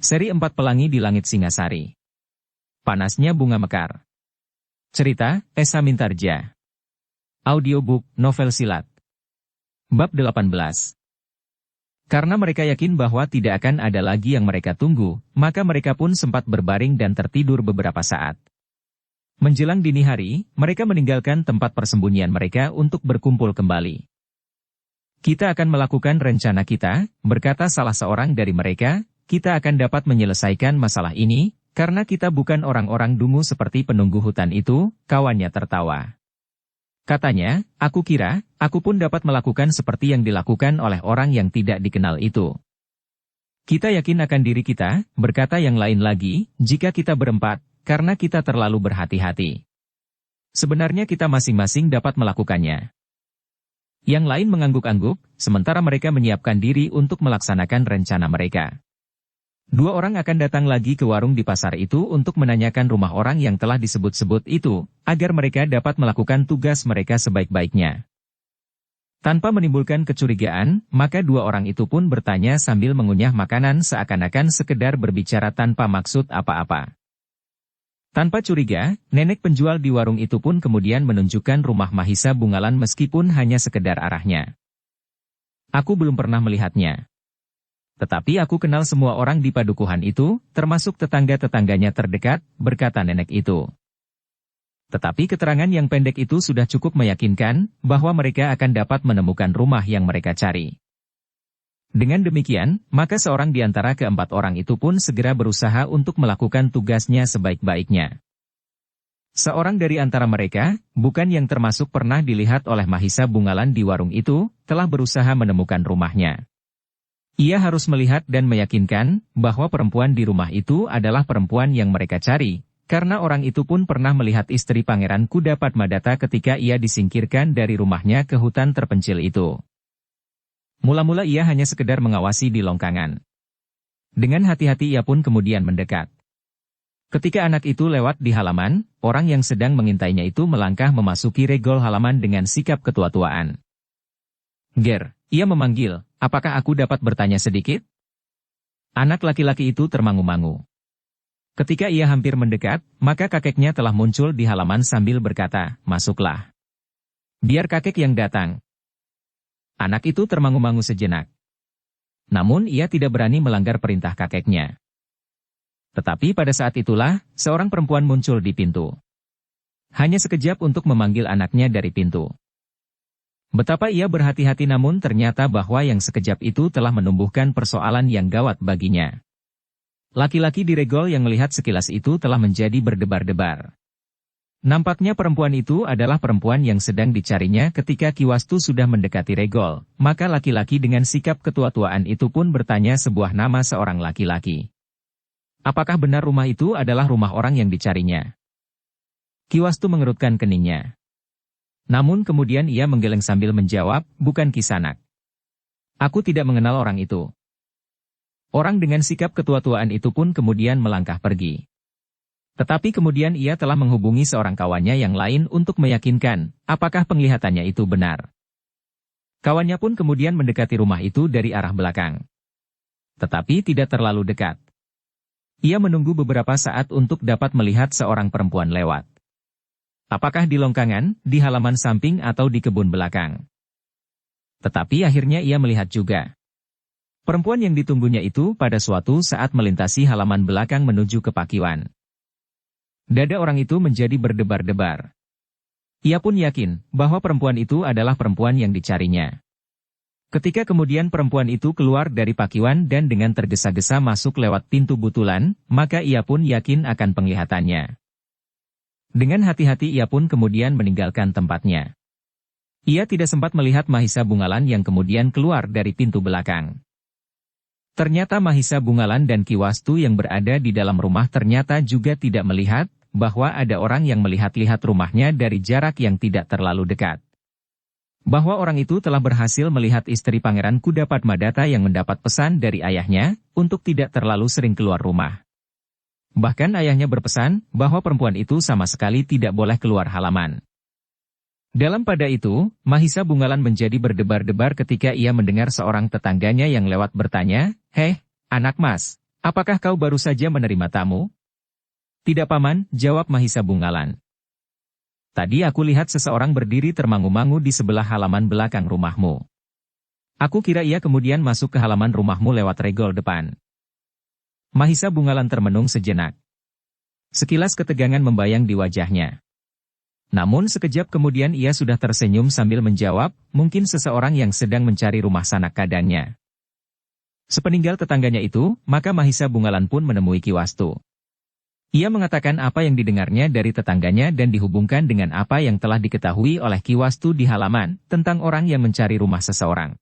Seri 4 Pelangi di Langit Singasari. Panasnya Bunga Mekar. Cerita, Esa Mintarja. Audiobook, novel silat. Bab 18. Karena mereka yakin bahwa tidak akan ada lagi yang mereka tunggu, maka mereka pun sempat berbaring dan tertidur beberapa saat. Menjelang dini hari, mereka meninggalkan tempat persembunyian mereka untuk berkumpul kembali. Kita akan melakukan rencana kita, berkata salah seorang dari mereka. Kita akan dapat menyelesaikan masalah ini, karena kita bukan orang-orang dungu seperti penunggu hutan itu, kawannya tertawa. Katanya, aku kira, aku pun dapat melakukan seperti yang dilakukan oleh orang yang tidak dikenal itu. Kita yakin akan diri kita, berkata yang lain lagi, jika kita berempat, karena kita terlalu berhati-hati. Sebenarnya kita masing-masing dapat melakukannya. Yang lain mengangguk-angguk, sementara mereka menyiapkan diri untuk melaksanakan rencana mereka. 2 orang akan datang lagi ke warung di pasar itu untuk menanyakan rumah orang yang telah disebut-sebut itu, agar mereka dapat melakukan tugas mereka sebaik-baiknya. Tanpa menimbulkan kecurigaan, maka 2 orang itu pun bertanya sambil mengunyah makanan seakan-akan sekedar berbicara tanpa maksud apa-apa. Tanpa curiga, nenek penjual di warung itu pun kemudian menunjukkan rumah Mahisa Bungalan meskipun hanya sekedar arahnya. Aku belum pernah melihatnya. Tetapi aku kenal semua orang di padukuhan itu, termasuk tetangga-tetangganya terdekat, berkata nenek itu. Tetapi keterangan yang pendek itu sudah cukup meyakinkan, bahwa mereka akan dapat menemukan rumah yang mereka cari. Dengan demikian, maka seorang di antara keempat orang itu pun segera berusaha untuk melakukan tugasnya sebaik-baiknya. Seorang dari antara mereka, bukan yang termasuk pernah dilihat oleh Mahisa Bungalan di warung itu, telah berusaha menemukan rumahnya. Ia harus melihat dan meyakinkan bahwa perempuan di rumah itu adalah perempuan yang mereka cari, karena orang itu pun pernah melihat istri Pangeran Kuda Padmadata ketika ia disingkirkan dari rumahnya ke hutan terpencil itu. Mula-mula ia hanya sekedar mengawasi di longkangan. Dengan hati-hati ia pun kemudian mendekat. Ketika anak itu lewat di halaman, orang yang sedang mengintainya itu melangkah memasuki regol halaman dengan sikap ketua-tuaan. "Ger," ia memanggil, "apakah aku dapat bertanya sedikit?" Anak laki-laki itu termangu-mangu. Ketika ia hampir mendekat, maka kakeknya telah muncul di halaman sambil berkata, "Masuklah. Biar kakek yang datang." Anak itu termangu-mangu sejenak. Namun ia tidak berani melanggar perintah kakeknya. Tetapi pada saat itulah, seorang perempuan muncul di pintu. Hanya sekejap untuk memanggil anaknya dari pintu. Betapa ia berhati-hati namun ternyata bahwa yang sekejap itu telah menumbuhkan persoalan yang gawat baginya. Laki-laki di regol yang melihat sekilas itu telah menjadi berdebar-debar. Nampaknya perempuan itu adalah perempuan yang sedang dicarinya ketika Ki Wastu sudah mendekati regol, maka laki-laki dengan sikap ketua-tuaan itu pun bertanya sebuah nama seorang laki-laki. Apakah benar rumah itu adalah rumah orang yang dicarinya? Ki Wastu mengerutkan keningnya. Namun kemudian ia menggeleng sambil menjawab, "Bukan Kisanak. Aku tidak mengenal orang itu." Orang dengan sikap ketua-tuaan itu pun kemudian melangkah pergi. Tetapi kemudian ia telah menghubungi seorang kawannya yang lain untuk meyakinkan, apakah penglihatannya itu benar. Kawannya pun kemudian mendekati rumah itu dari arah belakang. Tetapi tidak terlalu dekat. Ia menunggu beberapa saat untuk dapat melihat seorang perempuan lewat. Apakah di longkangan, di halaman samping atau di kebun belakang. Tetapi akhirnya ia melihat juga. Perempuan yang ditunggunya itu pada suatu saat melintasi halaman belakang menuju ke pakiwan. Dada orang itu menjadi berdebar-debar. Ia pun yakin bahwa perempuan itu adalah perempuan yang dicarinya. Ketika kemudian perempuan itu keluar dari pakiwan dan dengan tergesa-gesa masuk lewat pintu butulan, maka ia pun yakin akan penglihatannya. Dengan hati-hati ia pun kemudian meninggalkan tempatnya. Ia tidak sempat melihat Mahisa Bungalan yang kemudian keluar dari pintu belakang. Ternyata Mahisa Bungalan dan Ki Wastu yang berada di dalam rumah ternyata juga tidak melihat bahwa ada orang yang melihat-lihat rumahnya dari jarak yang tidak terlalu dekat. Bahwa orang itu telah berhasil melihat istri Pangeran Kuda Padmadata yang mendapat pesan dari ayahnya untuk tidak terlalu sering keluar rumah. Bahkan ayahnya berpesan bahwa perempuan itu sama sekali tidak boleh keluar halaman. Dalam pada itu, Mahisa Bungalan menjadi berdebar-debar ketika ia mendengar seorang tetangganya yang lewat bertanya, "Heh, anak mas, Apakah kau baru saja menerima tamu? Tidak paman, jawab Mahisa Bungalan. Tadi aku lihat seseorang berdiri termangu-mangu di sebelah halaman belakang rumahmu. Aku kira ia kemudian masuk ke halaman rumahmu lewat regol depan. Mahisa Bungalan termenung sejenak. Sekilas ketegangan membayang di wajahnya. Namun sekejap kemudian ia sudah tersenyum sambil menjawab, mungkin seseorang yang sedang mencari rumah sanak kadangnya. Sepeninggal tetangganya itu, maka Mahisa Bungalan pun menemui Ki Wastu. Ia mengatakan apa yang didengarnya dari tetangganya dan dihubungkan dengan apa yang telah diketahui oleh Ki Wastu di halaman, tentang orang yang mencari rumah seseorang.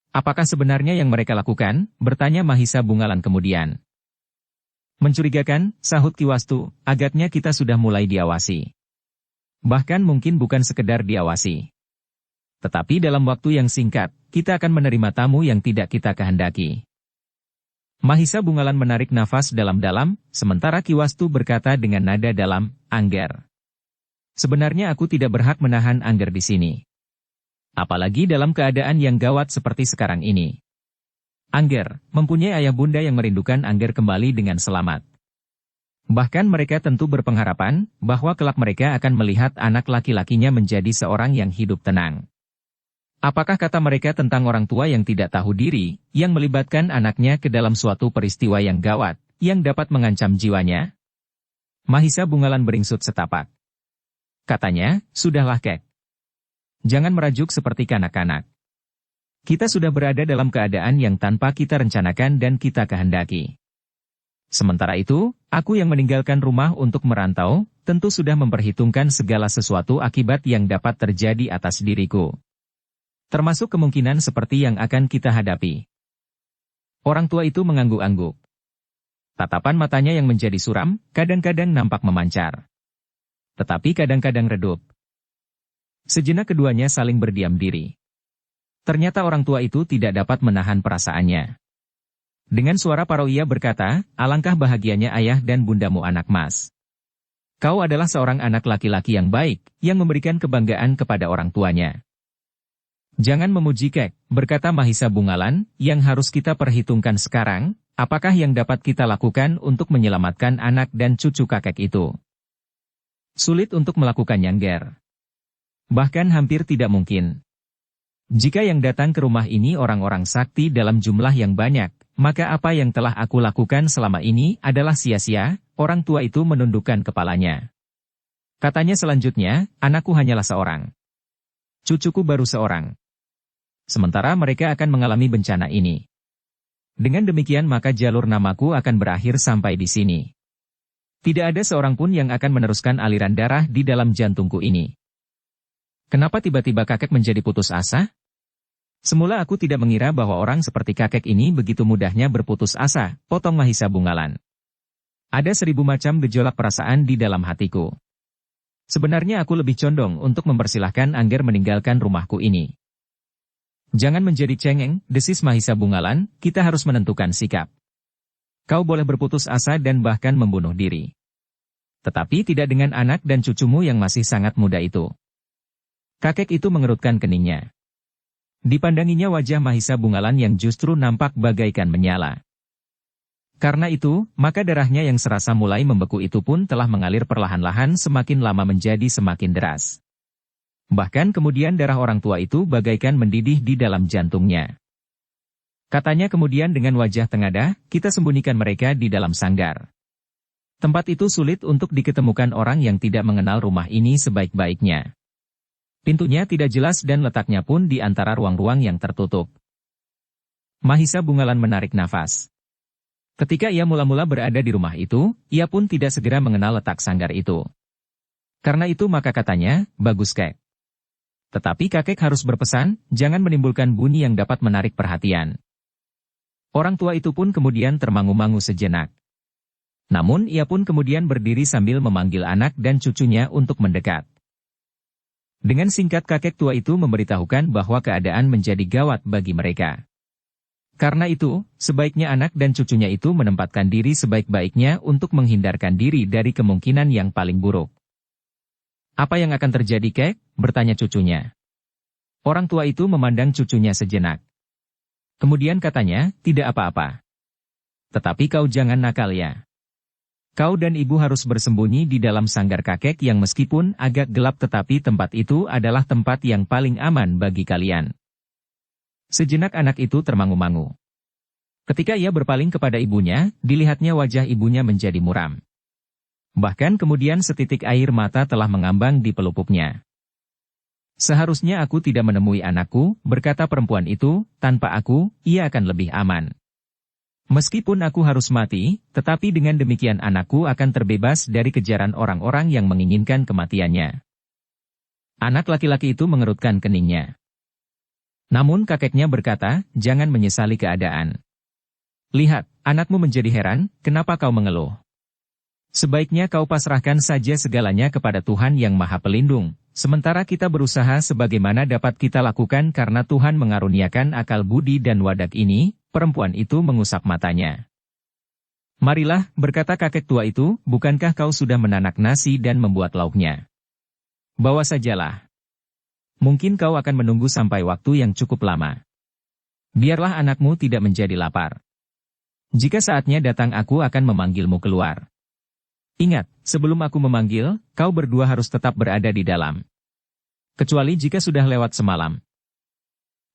Apakah sebenarnya yang mereka lakukan? Bertanya Mahisa Bungalan kemudian. Mencurigakan, sahut Ki Wastu, agaknya kita sudah mulai diawasi. Bahkan mungkin bukan sekedar diawasi. Tetapi dalam waktu yang singkat, kita akan menerima tamu yang tidak kita kehendaki. Mahisa Bungalan menarik nafas dalam-dalam, sementara Ki Wastu berkata dengan nada dalam, Angger. Sebenarnya aku tidak berhak menahan Angger di sini. Apalagi dalam keadaan yang gawat seperti sekarang ini. Angger, mempunyai ayah bunda yang merindukan Angger kembali dengan selamat. Bahkan mereka tentu berpengharapan, bahwa kelak mereka akan melihat anak laki-lakinya menjadi seorang yang hidup tenang. Apakah kata mereka tentang orang tua yang tidak tahu diri, yang melibatkan anaknya ke dalam suatu peristiwa yang gawat, yang dapat mengancam jiwanya? Mahisa Bungalan beringsut setapak. Katanya, sudahlah Kek. Jangan merajuk seperti kanak-kanak. Kita sudah berada dalam keadaan yang tanpa kita rencanakan dan kita kehendaki. Sementara itu, aku yang meninggalkan rumah untuk merantau, tentu sudah memperhitungkan segala sesuatu akibat yang dapat terjadi atas diriku. Termasuk kemungkinan seperti yang akan kita hadapi. Orang tua itu mengangguk-angguk. Tatapan matanya yang menjadi suram, kadang-kadang nampak memancar. Tetapi kadang-kadang redup. Sejenak keduanya saling berdiam diri. Ternyata orang tua itu tidak dapat menahan perasaannya. Dengan suara parau ia berkata, alangkah bahagianya ayah dan bundamu anak mas. Kau adalah seorang anak laki-laki yang baik, yang memberikan kebanggaan kepada orang tuanya. Jangan memuji Kek, berkata Mahisa Bungalan, yang harus kita perhitungkan sekarang, apakah yang dapat kita lakukan untuk menyelamatkan anak dan cucu kakek itu. Sulit untuk melakukannya Angger. Bahkan hampir tidak mungkin. Jika yang datang ke rumah ini orang-orang sakti dalam jumlah yang banyak, maka apa yang telah aku lakukan selama ini adalah sia-sia, orang tua itu menundukkan kepalanya. Katanya selanjutnya, anakku hanyalah seorang. Cucuku baru seorang. Sementara mereka akan mengalami bencana ini. Dengan demikian maka jalur namaku akan berakhir sampai di sini. Tidak ada seorang pun yang akan meneruskan aliran darah di dalam jantungku ini. Kenapa tiba-tiba kakek menjadi putus asa? Semula aku tidak mengira bahwa orang seperti kakek ini begitu mudahnya berputus asa, potong Mahisa Bungalan. Ada 1000 macam gejolak perasaan di dalam hatiku. Sebenarnya aku lebih condong untuk mempersilahkan Angger meninggalkan rumahku ini. Jangan menjadi cengeng, desis Mahisa Bungalan, kita harus menentukan sikap. Kau boleh berputus asa dan bahkan membunuh diri. Tetapi tidak dengan anak dan cucumu yang masih sangat muda itu. Kakek itu mengerutkan keningnya. Dipandanginya wajah Mahisa Bungalan yang justru nampak bagaikan menyala. Karena itu, maka darahnya yang serasa mulai membeku itu pun telah mengalir perlahan-lahan semakin lama menjadi semakin deras. Bahkan kemudian darah orang tua itu bagaikan mendidih di dalam jantungnya. Katanya kemudian dengan wajah tengadah, kita sembunyikan mereka di dalam sanggar. Tempat itu sulit untuk diketemukan orang yang tidak mengenal rumah ini sebaik-baiknya. Pintunya tidak jelas dan letaknya pun di antara ruang-ruang yang tertutup. Mahisa Bungalan menarik nafas. Ketika ia mula-mula berada di rumah itu, ia pun tidak segera mengenal letak sanggar itu. Karena itu maka katanya, bagus Kek. Tetapi kakek harus berpesan, jangan menimbulkan bunyi yang dapat menarik perhatian. Orang tua itu pun kemudian termangu-mangu sejenak. Namun ia pun kemudian berdiri sambil memanggil anak dan cucunya untuk mendekat. Dengan singkat kakek tua itu memberitahukan bahwa keadaan menjadi gawat bagi mereka. Karena itu, sebaiknya anak dan cucunya itu menempatkan diri sebaik-baiknya untuk menghindarkan diri dari kemungkinan yang paling buruk. Apa yang akan terjadi Kek? Bertanya cucunya. Orang tua itu memandang cucunya sejenak. Kemudian katanya, tidak apa-apa. Tetapi kau jangan nakal ya. Kau dan ibu harus bersembunyi di dalam sanggar kakek yang meskipun agak gelap tetapi tempat itu adalah tempat yang paling aman bagi kalian. Sejenak anak itu termangu-mangu. Ketika ia berpaling kepada ibunya, dilihatnya wajah ibunya menjadi muram. Bahkan kemudian setitik air mata telah mengambang di pelupuknya. Seharusnya aku tidak menemui anakku, berkata perempuan itu, tanpa aku, ia akan lebih aman. Meskipun aku harus mati, tetapi dengan demikian anakku akan terbebas dari kejaran orang-orang yang menginginkan kematiannya. Anak laki-laki itu mengerutkan keningnya. Namun kakeknya berkata, jangan menyesali keadaan. Lihat, anakmu menjadi heran, kenapa kau mengeluh? Sebaiknya kau pasrahkan saja segalanya kepada Tuhan yang Maha Pelindung, sementara kita berusaha sebagaimana dapat kita lakukan karena Tuhan mengaruniakan akal budi dan wadak ini. Perempuan itu mengusap matanya. Marilah, berkata kakek tua itu, bukankah kau sudah menanak nasi dan membuat lauknya? Bawa sajalah. Mungkin kau akan menunggu sampai waktu yang cukup lama. Biarlah anakmu tidak menjadi lapar. Jika saatnya datang aku akan memanggilmu keluar. Ingat, sebelum aku memanggil, kau berdua harus tetap berada di dalam. Kecuali jika sudah lewat semalam.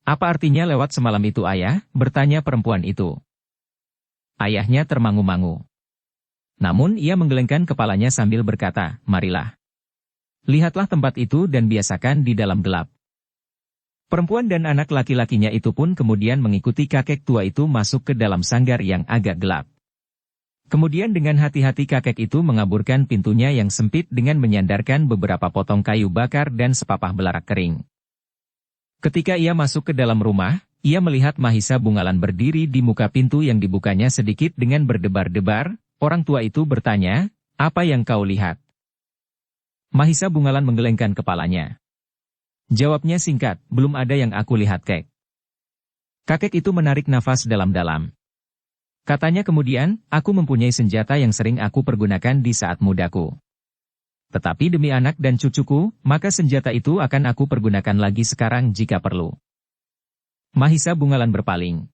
Apa artinya lewat semalam itu ayah? Bertanya perempuan itu. Ayahnya termangu-mangu. Namun ia menggelengkan kepalanya sambil berkata, marilah. Lihatlah tempat itu dan biasakan di dalam gelap. Perempuan dan anak laki-lakinya itu pun kemudian mengikuti kakek tua itu masuk ke dalam sanggar yang agak gelap. Kemudian dengan hati-hati kakek itu mengaburkan pintunya yang sempit dengan menyandarkan beberapa potong kayu bakar dan sepapah belarak kering. Ketika ia masuk ke dalam rumah, ia melihat Mahisa Bungalan berdiri di muka pintu yang dibukanya sedikit dengan berdebar-debar. Orang tua itu bertanya, apa yang kau lihat? Mahisa Bungalan menggelengkan kepalanya. Jawabnya singkat, belum ada yang aku lihat kek. Kakek itu menarik nafas dalam-dalam. Katanya kemudian, aku mempunyai senjata yang sering aku pergunakan di saat mudaku. Tetapi demi anak dan cucuku, maka senjata itu akan aku pergunakan lagi sekarang jika perlu. Mahisa Bungalan berpaling.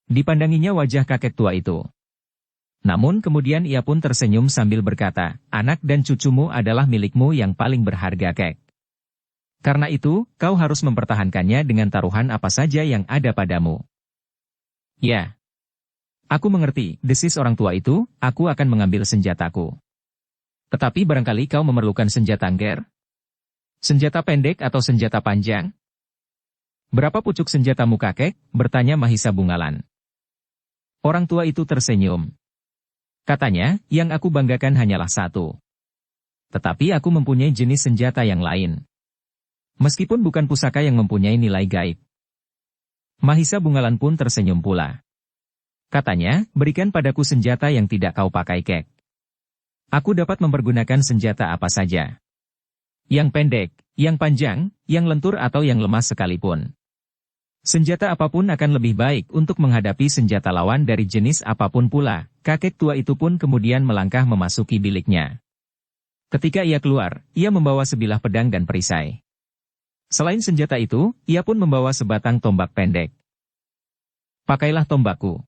Dipandanginya wajah kakek tua itu. Namun kemudian ia pun tersenyum sambil berkata, anak dan cucumu adalah milikmu yang paling berharga kek. Karena itu, kau harus mempertahankannya dengan taruhan apa saja yang ada padamu. Ya. Aku mengerti, desis orang tua itu, aku akan mengambil senjataku. Tetapi barangkali kau memerlukan senjata angger? Senjata pendek atau senjata panjang? Berapa pucuk senjatamu kakek? Bertanya Mahisa Bungalan. Orang tua itu tersenyum. Katanya, yang aku banggakan hanyalah satu. Tetapi aku mempunyai jenis senjata yang lain. Meskipun bukan pusaka yang mempunyai nilai gaib. Mahisa Bungalan pun tersenyum pula. Katanya, berikan padaku senjata yang tidak kau pakai kek. Aku dapat mempergunakan senjata apa saja. Yang pendek, yang panjang, yang lentur atau yang lemah sekalipun. Senjata apapun akan lebih baik untuk menghadapi senjata lawan dari jenis apapun pula. Kakek tua itu pun kemudian melangkah memasuki biliknya. Ketika ia keluar, ia membawa sebilah pedang dan perisai. Selain senjata itu, ia pun membawa sebatang tombak pendek. Pakailah tombakku.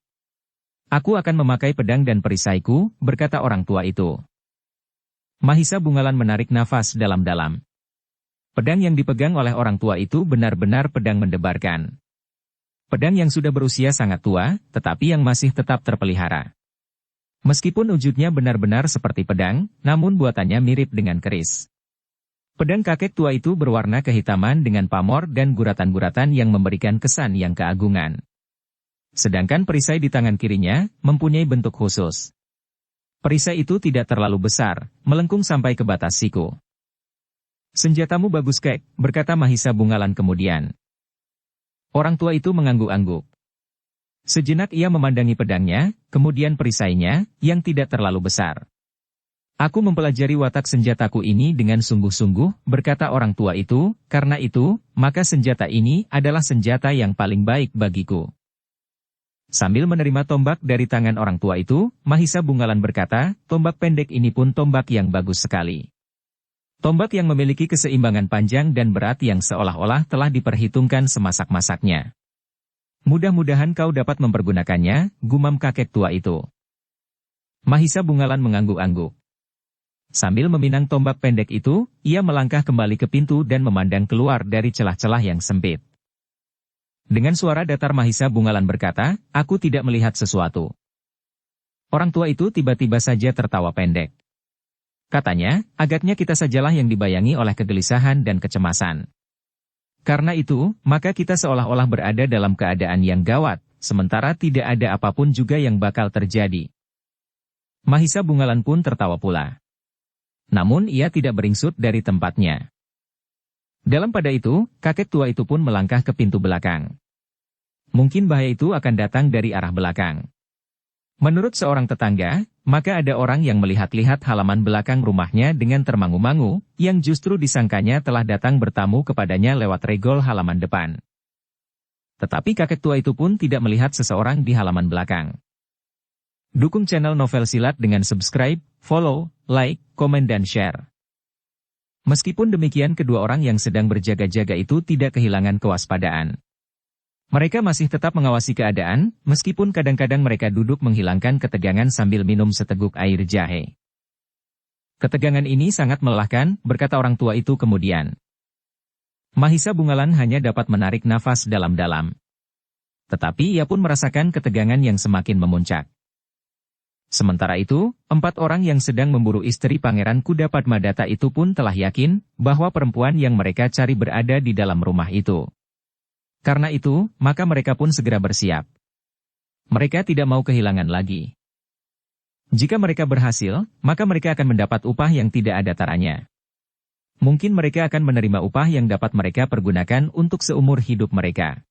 Aku akan memakai pedang dan perisaiku, berkata orang tua itu. Mahisa Bungalan menarik nafas dalam-dalam. Pedang yang dipegang oleh orang tua itu benar-benar pedang mendebarkan. Pedang yang sudah berusia sangat tua, tetapi yang masih tetap terpelihara. Meskipun wujudnya benar-benar seperti pedang, namun buatannya mirip dengan keris. Pedang kakek tua itu berwarna kehitaman dengan pamor dan guratan-guratan yang memberikan kesan yang keagungan. Sedangkan perisai di tangan kirinya, mempunyai bentuk khusus. Perisai itu tidak terlalu besar, melengkung sampai ke batas siku. Senjatamu bagus kek, berkata Mahisa Bungalan kemudian. Orang tua itu mengangguk-angguk. Sejenak ia memandangi pedangnya, kemudian perisainya, yang tidak terlalu besar. Aku mempelajari watak senjataku ini dengan sungguh-sungguh, berkata orang tua itu, karena itu, maka senjata ini adalah senjata yang paling baik bagiku. Sambil menerima tombak dari tangan orang tua itu, Mahisa Bungalan berkata, tombak pendek ini pun tombak yang bagus sekali. Tombak yang memiliki keseimbangan panjang dan berat yang seolah-olah telah diperhitungkan semasak-masaknya. Mudah-mudahan kau dapat mempergunakannya, gumam kakek tua itu. Mahisa Bungalan mengangguk-angguk. Sambil meminang tombak pendek itu, ia melangkah kembali ke pintu dan memandang keluar dari celah-celah yang sempit. Dengan suara datar Mahisa Bungalan berkata, "Aku tidak melihat sesuatu." Orang tua itu tiba-tiba saja tertawa pendek. Katanya, agaknya kita sajalah yang dibayangi oleh kegelisahan dan kecemasan. Karena itu, maka kita seolah-olah berada dalam keadaan yang gawat, sementara tidak ada apapun juga yang bakal terjadi. Mahisa Bungalan pun tertawa pula. Namun ia tidak beringsut dari tempatnya. Dalam pada itu, kakek tua itu pun melangkah ke pintu belakang. Mungkin bahaya itu akan datang dari arah belakang. Menurut seorang tetangga, maka ada orang yang melihat-lihat halaman belakang rumahnya dengan termangu-mangu, yang justru disangkanya telah datang bertamu kepadanya lewat regol halaman depan. Tetapi kakek tua itu pun tidak melihat seseorang di halaman belakang. Dukung channel Novel Silat dengan subscribe, follow, like, komen dan share. Meskipun demikian kedua orang yang sedang berjaga-jaga itu tidak kehilangan kewaspadaan. Mereka masih tetap mengawasi keadaan, meskipun kadang-kadang mereka duduk menghilangkan ketegangan sambil minum seteguk air jahe. Ketegangan ini sangat melelahkan, berkata orang tua itu kemudian. Mahisa Bungalan hanya dapat menarik nafas dalam-dalam. Tetapi ia pun merasakan ketegangan yang semakin memuncak. Sementara itu, 4 orang yang sedang memburu istri Pangeran Kuda Padmadata itu pun telah yakin bahwa perempuan yang mereka cari berada di dalam rumah itu. Karena itu, maka mereka pun segera bersiap. Mereka tidak mau kehilangan lagi. Jika mereka berhasil, maka mereka akan mendapat upah yang tidak ada taranya. Mungkin mereka akan menerima upah yang dapat mereka pergunakan untuk seumur hidup mereka.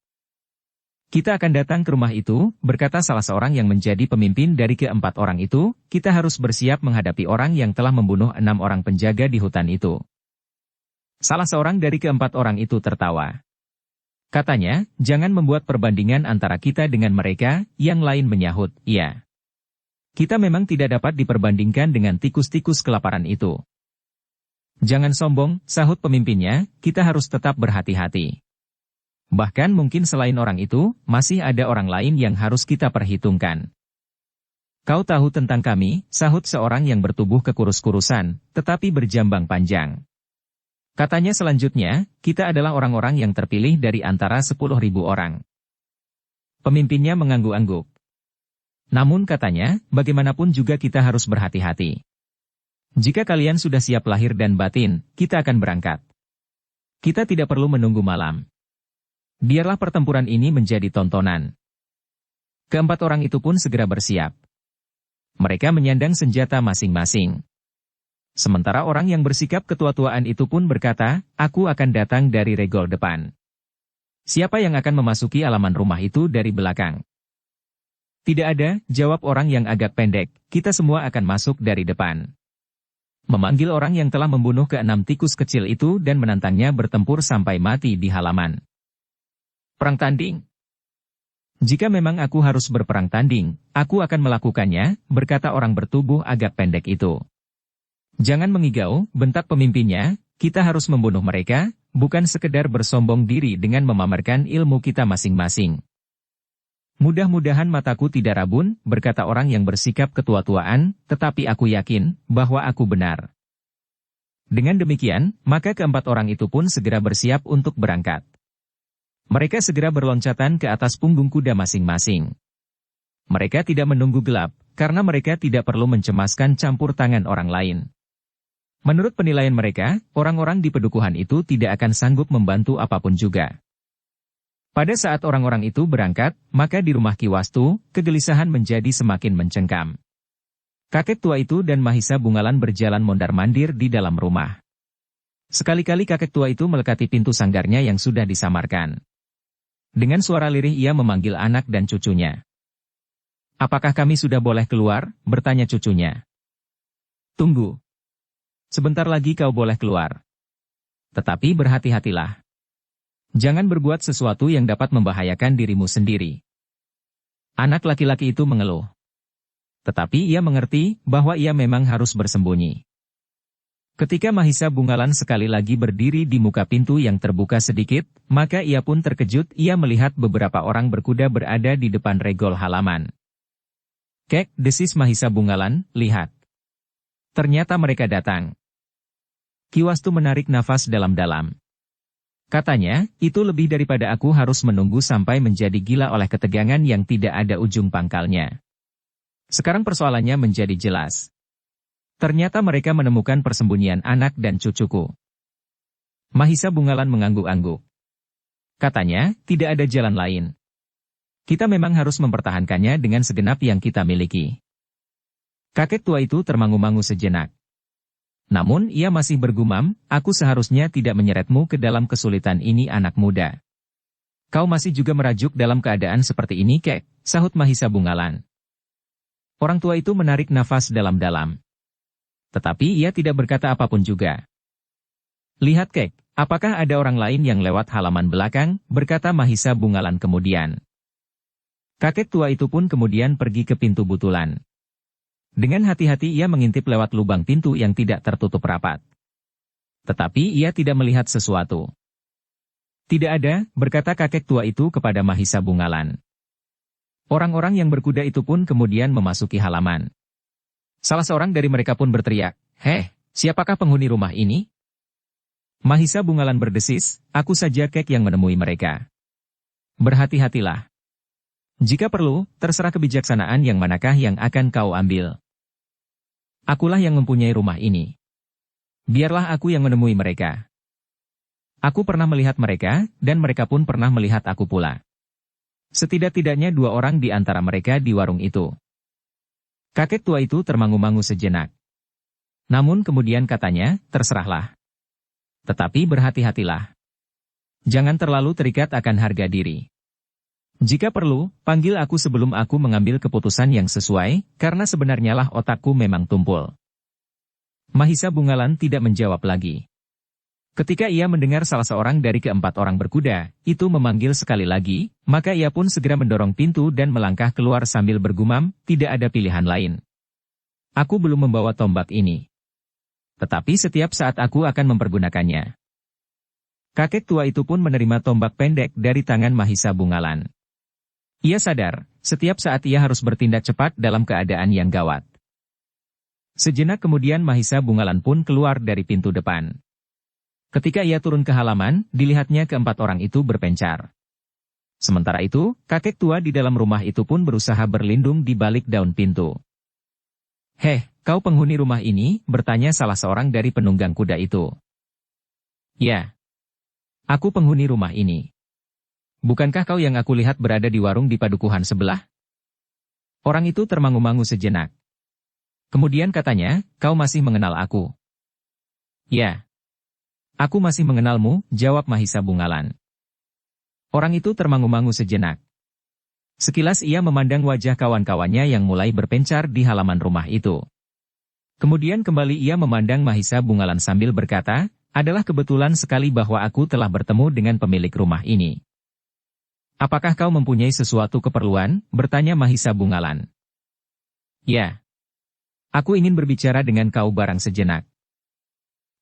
Kita akan datang ke rumah itu, berkata salah seorang yang menjadi pemimpin dari ke-4 orang itu, kita harus bersiap menghadapi orang yang telah membunuh 6 orang penjaga di hutan itu. Salah seorang dari ke-4 orang itu tertawa. Katanya, jangan membuat perbandingan antara kita dengan mereka, yang lain menyahut, iya. Kita memang tidak dapat diperbandingkan dengan tikus-tikus kelaparan itu. Jangan sombong, sahut pemimpinnya, kita harus tetap berhati-hati. Bahkan mungkin selain orang itu, masih ada orang lain yang harus kita perhitungkan. Kau tahu tentang kami, sahut seorang yang bertubuh kekurus-kurusan, tetapi berjambang panjang. Katanya selanjutnya, kita adalah orang-orang yang terpilih dari antara 10.000 orang. Pemimpinnya mengangguk-angguk. Namun katanya, bagaimanapun juga kita harus berhati-hati. Jika kalian sudah siap lahir dan batin, kita akan berangkat. Kita tidak perlu menunggu malam. Biarlah pertempuran ini menjadi tontonan. Ke-4 orang itu pun segera bersiap. Mereka menyandang senjata masing-masing. Sementara orang yang bersikap ketua-tuaan itu pun berkata, aku akan datang dari regol depan. Siapa yang akan memasuki halaman rumah itu dari belakang? Tidak ada, jawab orang yang agak pendek, kita semua akan masuk dari depan. Memanggil orang yang telah membunuh ke-6 tikus kecil itu dan menantangnya bertempur sampai mati di halaman. Perang tanding. Jika memang aku harus berperang tanding, aku akan melakukannya, berkata orang bertubuh agak pendek itu. Jangan mengigau, bentak pemimpinnya, kita harus membunuh mereka, bukan sekedar bersombong diri dengan memamerkan ilmu kita masing-masing. Mudah-mudahan mataku tidak rabun, berkata orang yang bersikap ketua-tuaan, tetapi aku yakin bahwa aku benar. Dengan demikian, maka ke-4 orang itu pun segera bersiap untuk berangkat. Mereka segera berloncatan ke atas punggung kuda masing-masing. Mereka tidak menunggu gelap, karena mereka tidak perlu mencemaskan campur tangan orang lain. Menurut penilaian mereka, orang-orang di pedukuhan itu tidak akan sanggup membantu apapun juga. Pada saat orang-orang itu berangkat, maka di rumah Ki Wastu, kegelisahan menjadi semakin mencengkam. Kakek tua itu dan Mahisa Bungalan berjalan mondar-mandir di dalam rumah. Sekali-kali kakek tua itu melekati pintu sanggarnya yang sudah disamarkan. Dengan suara lirih ia memanggil anak dan cucunya. Apakah kami sudah boleh keluar? Bertanya cucunya. Tunggu. Sebentar lagi kau boleh keluar. Tetapi berhati-hatilah. Jangan berbuat sesuatu yang dapat membahayakan dirimu sendiri. Anak laki-laki itu mengeluh. Tetapi ia mengerti bahwa ia memang harus bersembunyi. Ketika Mahisa Bungalan sekali lagi berdiri di muka pintu yang terbuka sedikit, maka ia pun terkejut. Ia melihat beberapa orang berkuda berada di depan regol halaman. "Kek," desis Mahisa Bungalan, "lihat. Ternyata mereka datang." Ki Wastu menarik nafas dalam-dalam. Katanya, "Itu lebih daripada aku harus menunggu sampai menjadi gila oleh ketegangan yang tidak ada ujung pangkalnya. Sekarang persoalannya menjadi jelas. Ternyata mereka menemukan persembunyian anak dan cucuku." Mahisa Bungalan mengangguk-angguk. Katanya, "Tidak ada jalan lain. Kita memang harus mempertahankannya dengan segenap yang kita miliki." Kakek tua itu termangu-mangu sejenak. Namun ia masih bergumam, "Aku seharusnya tidak menyeretmu ke dalam kesulitan ini, anak muda." "Kau masih juga merajuk dalam keadaan seperti ini, Kek," sahut Mahisa Bungalan. Orang tua itu menarik nafas dalam-dalam. Tetapi ia tidak berkata apapun juga. "Lihat, Kek, apakah ada orang lain yang lewat halaman belakang?" berkata Mahisa Bungalan kemudian. Kakek tua itu pun kemudian pergi ke pintu butulan. Dengan hati-hati ia mengintip lewat lubang pintu yang tidak tertutup rapat. Tetapi ia tidak melihat sesuatu. "Tidak ada," berkata kakek tua itu kepada Mahisa Bungalan. Orang-orang yang berkuda itu pun kemudian memasuki halaman. Salah seorang dari mereka pun berteriak, "Heh, siapakah penghuni rumah ini?" Mahisa Bungalan berdesis, "Aku saja, Kek, yang menemui mereka." "Berhati-hatilah. Jika perlu, terserah kebijaksanaan yang manakah yang akan kau ambil. Akulah yang mempunyai rumah ini. Biarlah aku yang menemui mereka. Aku pernah melihat mereka, dan mereka pun pernah melihat aku pula. Setidak-tidaknya 2 orang di antara mereka di warung itu." Kakek tua itu termangu-mangu sejenak. Namun kemudian katanya, "Terserahlah. Tetapi berhati-hatilah. Jangan terlalu terikat akan harga diri. Jika perlu, panggil aku sebelum aku mengambil keputusan yang sesuai, karena sebenarnya lah otakku memang tumpul." Mahisa Bungalan tidak menjawab lagi. Ketika ia mendengar salah seorang dari keempat orang berkuda itu memanggil sekali lagi, maka ia pun segera mendorong pintu dan melangkah keluar sambil bergumam, "Tidak ada pilihan lain. Aku belum membawa tombak ini. Tetapi setiap saat aku akan mempergunakannya." Kakek tua itu pun menerima tombak pendek dari tangan Mahisa Bungalan. Ia sadar, setiap saat ia harus bertindak cepat dalam keadaan yang gawat. Sejenak kemudian Mahisa Bungalan pun keluar dari pintu depan. Ketika ia turun ke halaman, dilihatnya keempat orang itu berpencar. Sementara itu, kakek tua di dalam rumah itu pun berusaha berlindung di balik daun pintu. "Heh, kau penghuni rumah ini?" bertanya salah seorang dari penunggang kuda itu. "Ya, aku penghuni rumah ini. Bukankah kau yang aku lihat berada di warung di padukuhan sebelah?" Orang itu termangu-mangu sejenak. Kemudian katanya, "Kau masih mengenal aku?" "Ya. Aku masih mengenalmu," jawab Mahisa Bungalan. Orang itu termangu-mangu sejenak. Sekilas ia memandang wajah kawan-kawannya yang mulai berpencar di halaman rumah itu. Kemudian kembali ia memandang Mahisa Bungalan sambil berkata, "Adalah kebetulan sekali bahwa aku telah bertemu dengan pemilik rumah ini." "Apakah kau mempunyai sesuatu keperluan?" bertanya Mahisa Bungalan. "Ya. Aku ingin berbicara dengan kau barang sejenak."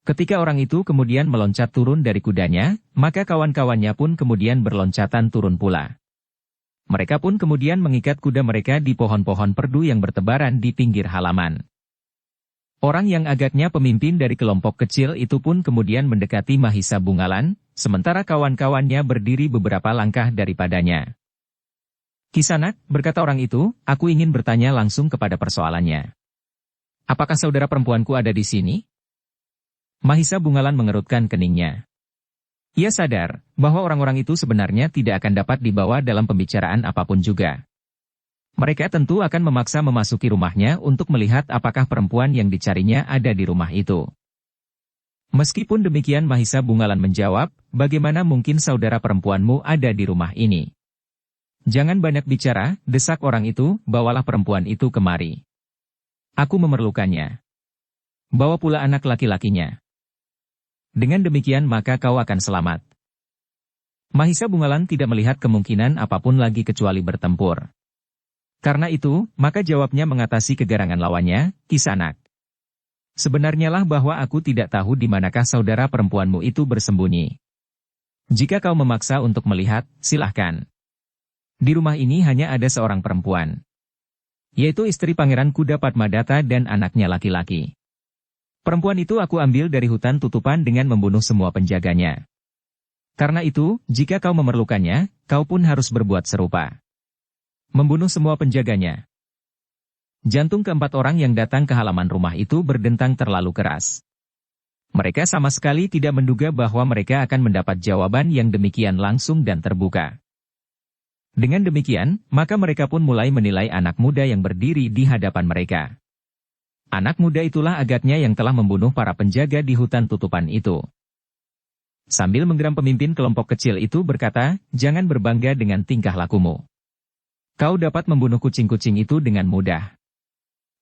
Ketika orang itu kemudian meloncat turun dari kudanya, maka kawan-kawannya pun kemudian berloncatan turun pula. Mereka pun kemudian mengikat kuda mereka di pohon-pohon perdu yang bertebaran di pinggir halaman. Orang yang agaknya pemimpin dari kelompok kecil itu pun kemudian mendekati Mahisa Bungalan, sementara kawan-kawannya berdiri beberapa langkah daripadanya. "Kisanak," berkata orang itu, "aku ingin bertanya langsung kepada persoalannya. Apakah saudara perempuanku ada di sini?" Mahisa Bungalan mengerutkan keningnya. Ia sadar bahwa orang-orang itu sebenarnya tidak akan dapat dibawa dalam pembicaraan apapun juga. Mereka tentu akan memaksa memasuki rumahnya untuk melihat apakah perempuan yang dicarinya ada di rumah itu. Meskipun demikian Mahisa Bungalan menjawab, "Bagaimana mungkin saudara perempuanmu ada di rumah ini? Jangan banyak bicara," desak orang itu, "bawalah perempuan itu kemari. Aku memerlukannya. Bawa pula anak laki-lakinya. Dengan demikian maka kau akan selamat." Mahisa Bungalan tidak melihat kemungkinan apapun lagi kecuali bertempur. Karena itu, maka jawabnya mengatasi kegarangan lawannya, "Kisanak. sebenarnya lah bahwa aku tidak tahu di manakah saudara perempuanmu itu bersembunyi. Jika kau memaksa untuk melihat, silahkan. Di rumah ini hanya ada seorang perempuan, yaitu istri Pangeran Kuda Padmadata dan anaknya laki-laki. Perempuan itu aku ambil dari hutan tutupan dengan membunuh semua penjaganya. Karena itu, jika kau memerlukannya, kau pun harus berbuat serupa. Membunuh semua penjaganya. Jantung keempat orang yang datang ke halaman rumah itu berdentang terlalu keras. Mereka sama sekali tidak menduga bahwa mereka akan mendapat jawaban yang demikian langsung dan terbuka. Dengan demikian, maka mereka pun mulai menilai anak muda yang berdiri di hadapan mereka. Anak muda itulah agaknya yang telah membunuh para penjaga di hutan tutupan itu. Sambil menggeram, pemimpin kelompok kecil itu berkata, "Jangan berbangga dengan tingkah lakumu. Kau dapat membunuh kucing-kucing itu dengan mudah.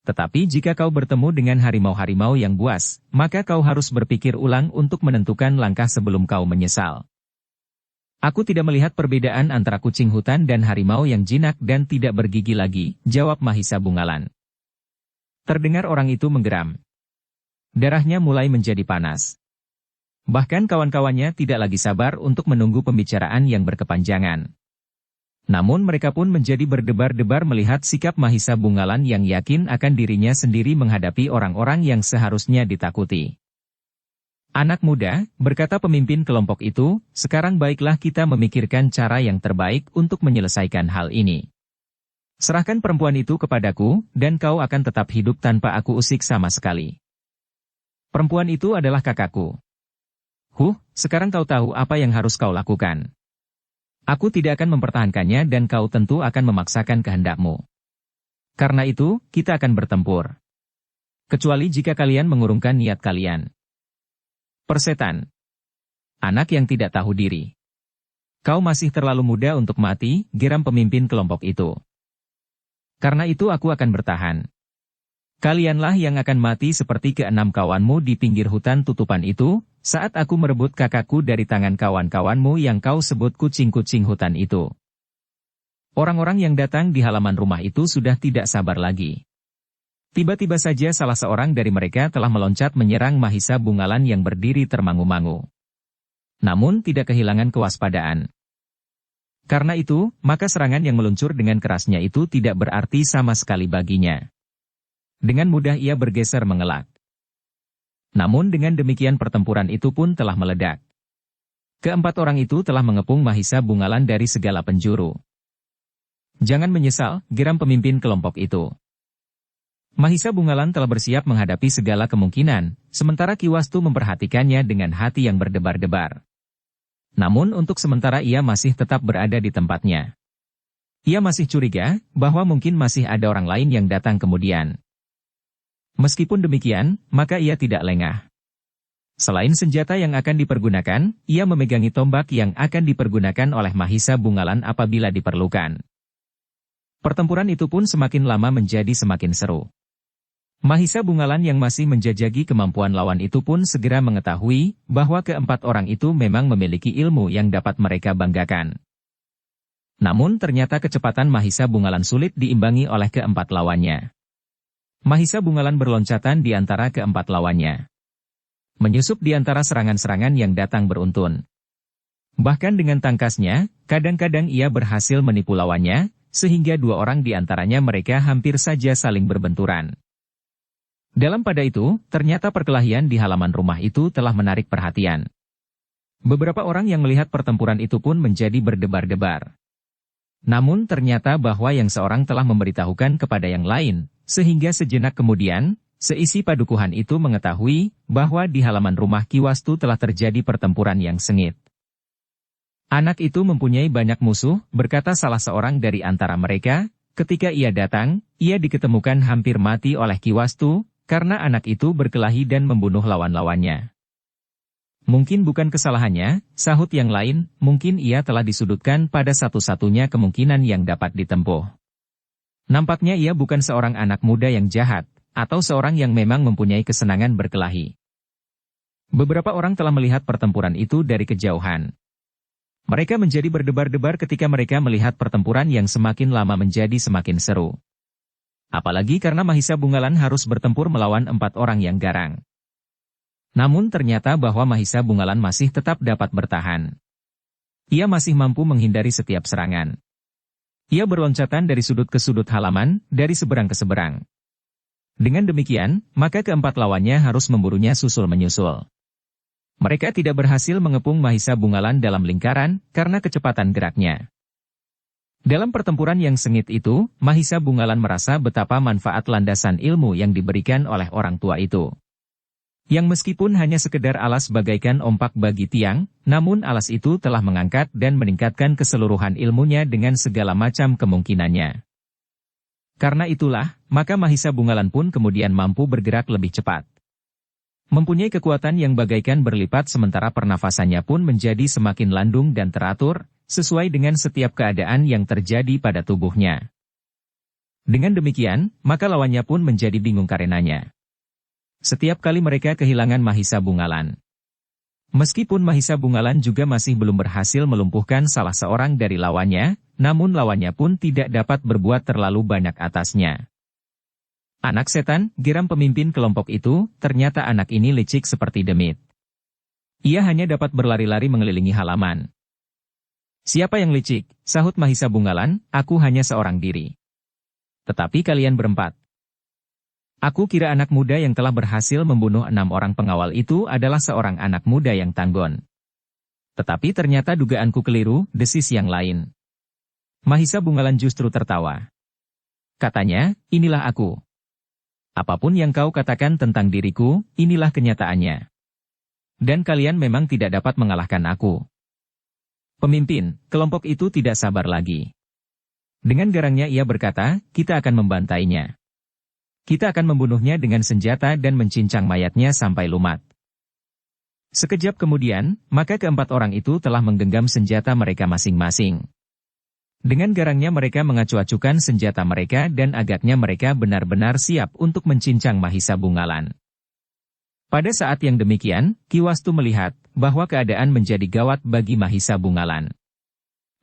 Tetapi jika kau bertemu dengan harimau-harimau yang buas, maka kau harus berpikir ulang untuk menentukan langkah sebelum kau menyesal." "Aku tidak melihat perbedaan antara kucing hutan dan harimau yang jinak dan tidak bergigi lagi," jawab Mahisa Bungalan. Terdengar orang itu menggeram. Darahnya mulai menjadi panas. Bahkan kawan-kawannya tidak lagi sabar untuk menunggu pembicaraan yang berkepanjangan. Namun mereka pun menjadi berdebar-debar melihat sikap Mahisa Bungalan yang yakin akan dirinya sendiri menghadapi orang-orang yang seharusnya ditakuti. "Anak muda," berkata pemimpin kelompok itu, "sekarang baiklah kita memikirkan cara yang terbaik untuk menyelesaikan hal ini. Serahkan perempuan itu kepadaku, dan kau akan tetap hidup tanpa aku usik sama sekali. Perempuan itu adalah kakakku. Sekarang kau tahu apa yang harus kau lakukan. Aku tidak akan mempertahankannya dan kau tentu akan memaksakan kehendakmu. Karena itu, kita akan bertempur. Kecuali jika kalian mengurungkan niat kalian." "Persetan. Anak yang tidak tahu diri. Kau masih terlalu muda untuk mati," geram pemimpin kelompok itu. "Karena itu aku akan bertahan. Kalianlah yang akan mati seperti keenam kawanmu di pinggir hutan tutupan itu, saat aku merebut kakakku dari tangan kawan-kawanmu yang kau sebut kucing-kucing hutan itu." Orang-orang yang datang di halaman rumah itu sudah tidak sabar lagi. Tiba-tiba saja salah seorang dari mereka telah meloncat menyerang Mahisa Bungalan yang berdiri termangu-mangu. Namun tidak kehilangan kewaspadaan. Karena itu, maka serangan yang meluncur dengan kerasnya itu tidak berarti sama sekali baginya. Dengan mudah ia bergeser mengelak. Namun dengan demikian pertempuran itu pun telah meledak. Keempat orang itu telah mengepung Mahisa Bungalan dari segala penjuru. "Jangan menyesal," geram pemimpin kelompok itu. Mahisa Bungalan telah bersiap menghadapi segala kemungkinan, sementara Ki Wastu memperhatikannya dengan hati yang berdebar-debar. Namun untuk sementara ia masih tetap berada di tempatnya. Ia masih curiga bahwa mungkin masih ada orang lain yang datang kemudian. Meskipun demikian, maka ia tidak lengah. Selain senjata yang akan dipergunakan, ia memegangi tombak yang akan dipergunakan oleh Mahisa Bungalan apabila diperlukan. Pertempuran itu pun semakin lama menjadi semakin seru. Mahisa Bungalan yang masih menjajaki kemampuan lawan itu pun segera mengetahui bahwa keempat orang itu memang memiliki ilmu yang dapat mereka banggakan. Namun ternyata kecepatan Mahisa Bungalan sulit diimbangi oleh keempat lawannya. Mahisa Bungalan berloncatan di antara keempat lawannya, menyusup di antara serangan-serangan yang datang beruntun. Bahkan dengan tangkasnya, kadang-kadang ia berhasil menipu lawannya, sehingga dua orang di antaranya mereka hampir saja saling berbenturan. Dalam pada itu, ternyata perkelahian di halaman rumah itu telah menarik perhatian. Beberapa orang yang melihat pertempuran itu pun menjadi berdebar-debar. Namun ternyata bahwa yang seorang telah memberitahukan kepada yang lain, sehingga sejenak kemudian, seisi padukuhan itu mengetahui bahwa di halaman rumah Ki Wastu telah terjadi pertempuran yang sengit. "Anak itu mempunyai banyak musuh," berkata salah seorang dari antara mereka, ketika ia datang, ia diketemukan hampir mati oleh Ki Wastu, karena anak itu berkelahi dan membunuh lawan-lawannya. "Mungkin bukan kesalahannya," sahut yang lain, "mungkin ia telah disudutkan pada satu-satunya kemungkinan yang dapat ditempuh. Nampaknya ia bukan seorang anak muda yang jahat, atau seorang yang memang mempunyai kesenangan berkelahi." Beberapa orang telah melihat pertempuran itu dari kejauhan. Mereka menjadi berdebar-debar ketika mereka melihat pertempuran yang semakin lama menjadi semakin seru. Apalagi karena Mahisa Bungalan harus bertempur melawan 4 orang yang garang. Namun ternyata bahwa Mahisa Bungalan masih tetap dapat bertahan. Ia masih mampu menghindari setiap serangan. Ia berloncatan dari sudut ke sudut halaman, dari seberang ke seberang. Dengan demikian, maka keempat lawannya harus memburunya susul-menyusul. Mereka tidak berhasil mengepung Mahisa Bungalan dalam lingkaran, karena kecepatan geraknya. Dalam pertempuran yang sengit itu, Mahisa Bungalan merasa betapa manfaat landasan ilmu yang diberikan oleh orang tua itu. Yang meskipun hanya sekedar alas bagaikan ompak bagi tiang, namun alas itu telah mengangkat dan meningkatkan keseluruhan ilmunya dengan segala macam kemungkinannya. Karena itulah, maka Mahisa Bungalan pun kemudian mampu bergerak lebih cepat. Mempunyai kekuatan yang bagaikan berlipat sementara pernafasannya pun menjadi semakin landung dan teratur, sesuai dengan setiap keadaan yang terjadi pada tubuhnya. Dengan demikian, maka lawannya pun menjadi bingung karenanya. Setiap kali mereka kehilangan Mahisa Bungalan. Meskipun Mahisa Bungalan juga masih belum berhasil melumpuhkan salah seorang dari lawannya, namun lawannya pun tidak dapat berbuat terlalu banyak atasnya. Anak setan, geram pemimpin kelompok itu, ternyata anak ini licik seperti demit. Ia hanya dapat berlari-lari mengelilingi halaman. Siapa yang licik? Sahut Mahisa Bungalan, aku hanya seorang diri. Tetapi kalian berempat. Aku kira anak muda yang telah berhasil membunuh 6 orang pengawal itu adalah seorang anak muda yang tanggon. Tetapi ternyata dugaanku keliru, desis yang lain. Mahisa Bungalan justru tertawa. Katanya, inilah aku. Apapun yang kau katakan tentang diriku, inilah kenyataannya. Dan kalian memang tidak dapat mengalahkan aku. Pemimpin, kelompok itu tidak sabar lagi. Dengan garangnya ia berkata, kita akan membantainya. Kita akan membunuhnya dengan senjata dan mencincang mayatnya sampai lumat. Sekejap kemudian, maka keempat orang itu telah menggenggam senjata mereka masing-masing. Dengan garangnya mereka mengacu-acukan senjata mereka dan agaknya mereka benar-benar siap untuk mencincang Mahisa Bungalan. Pada saat yang demikian, Ki Wastu melihat bahwa keadaan menjadi gawat bagi Mahisa Bungalan.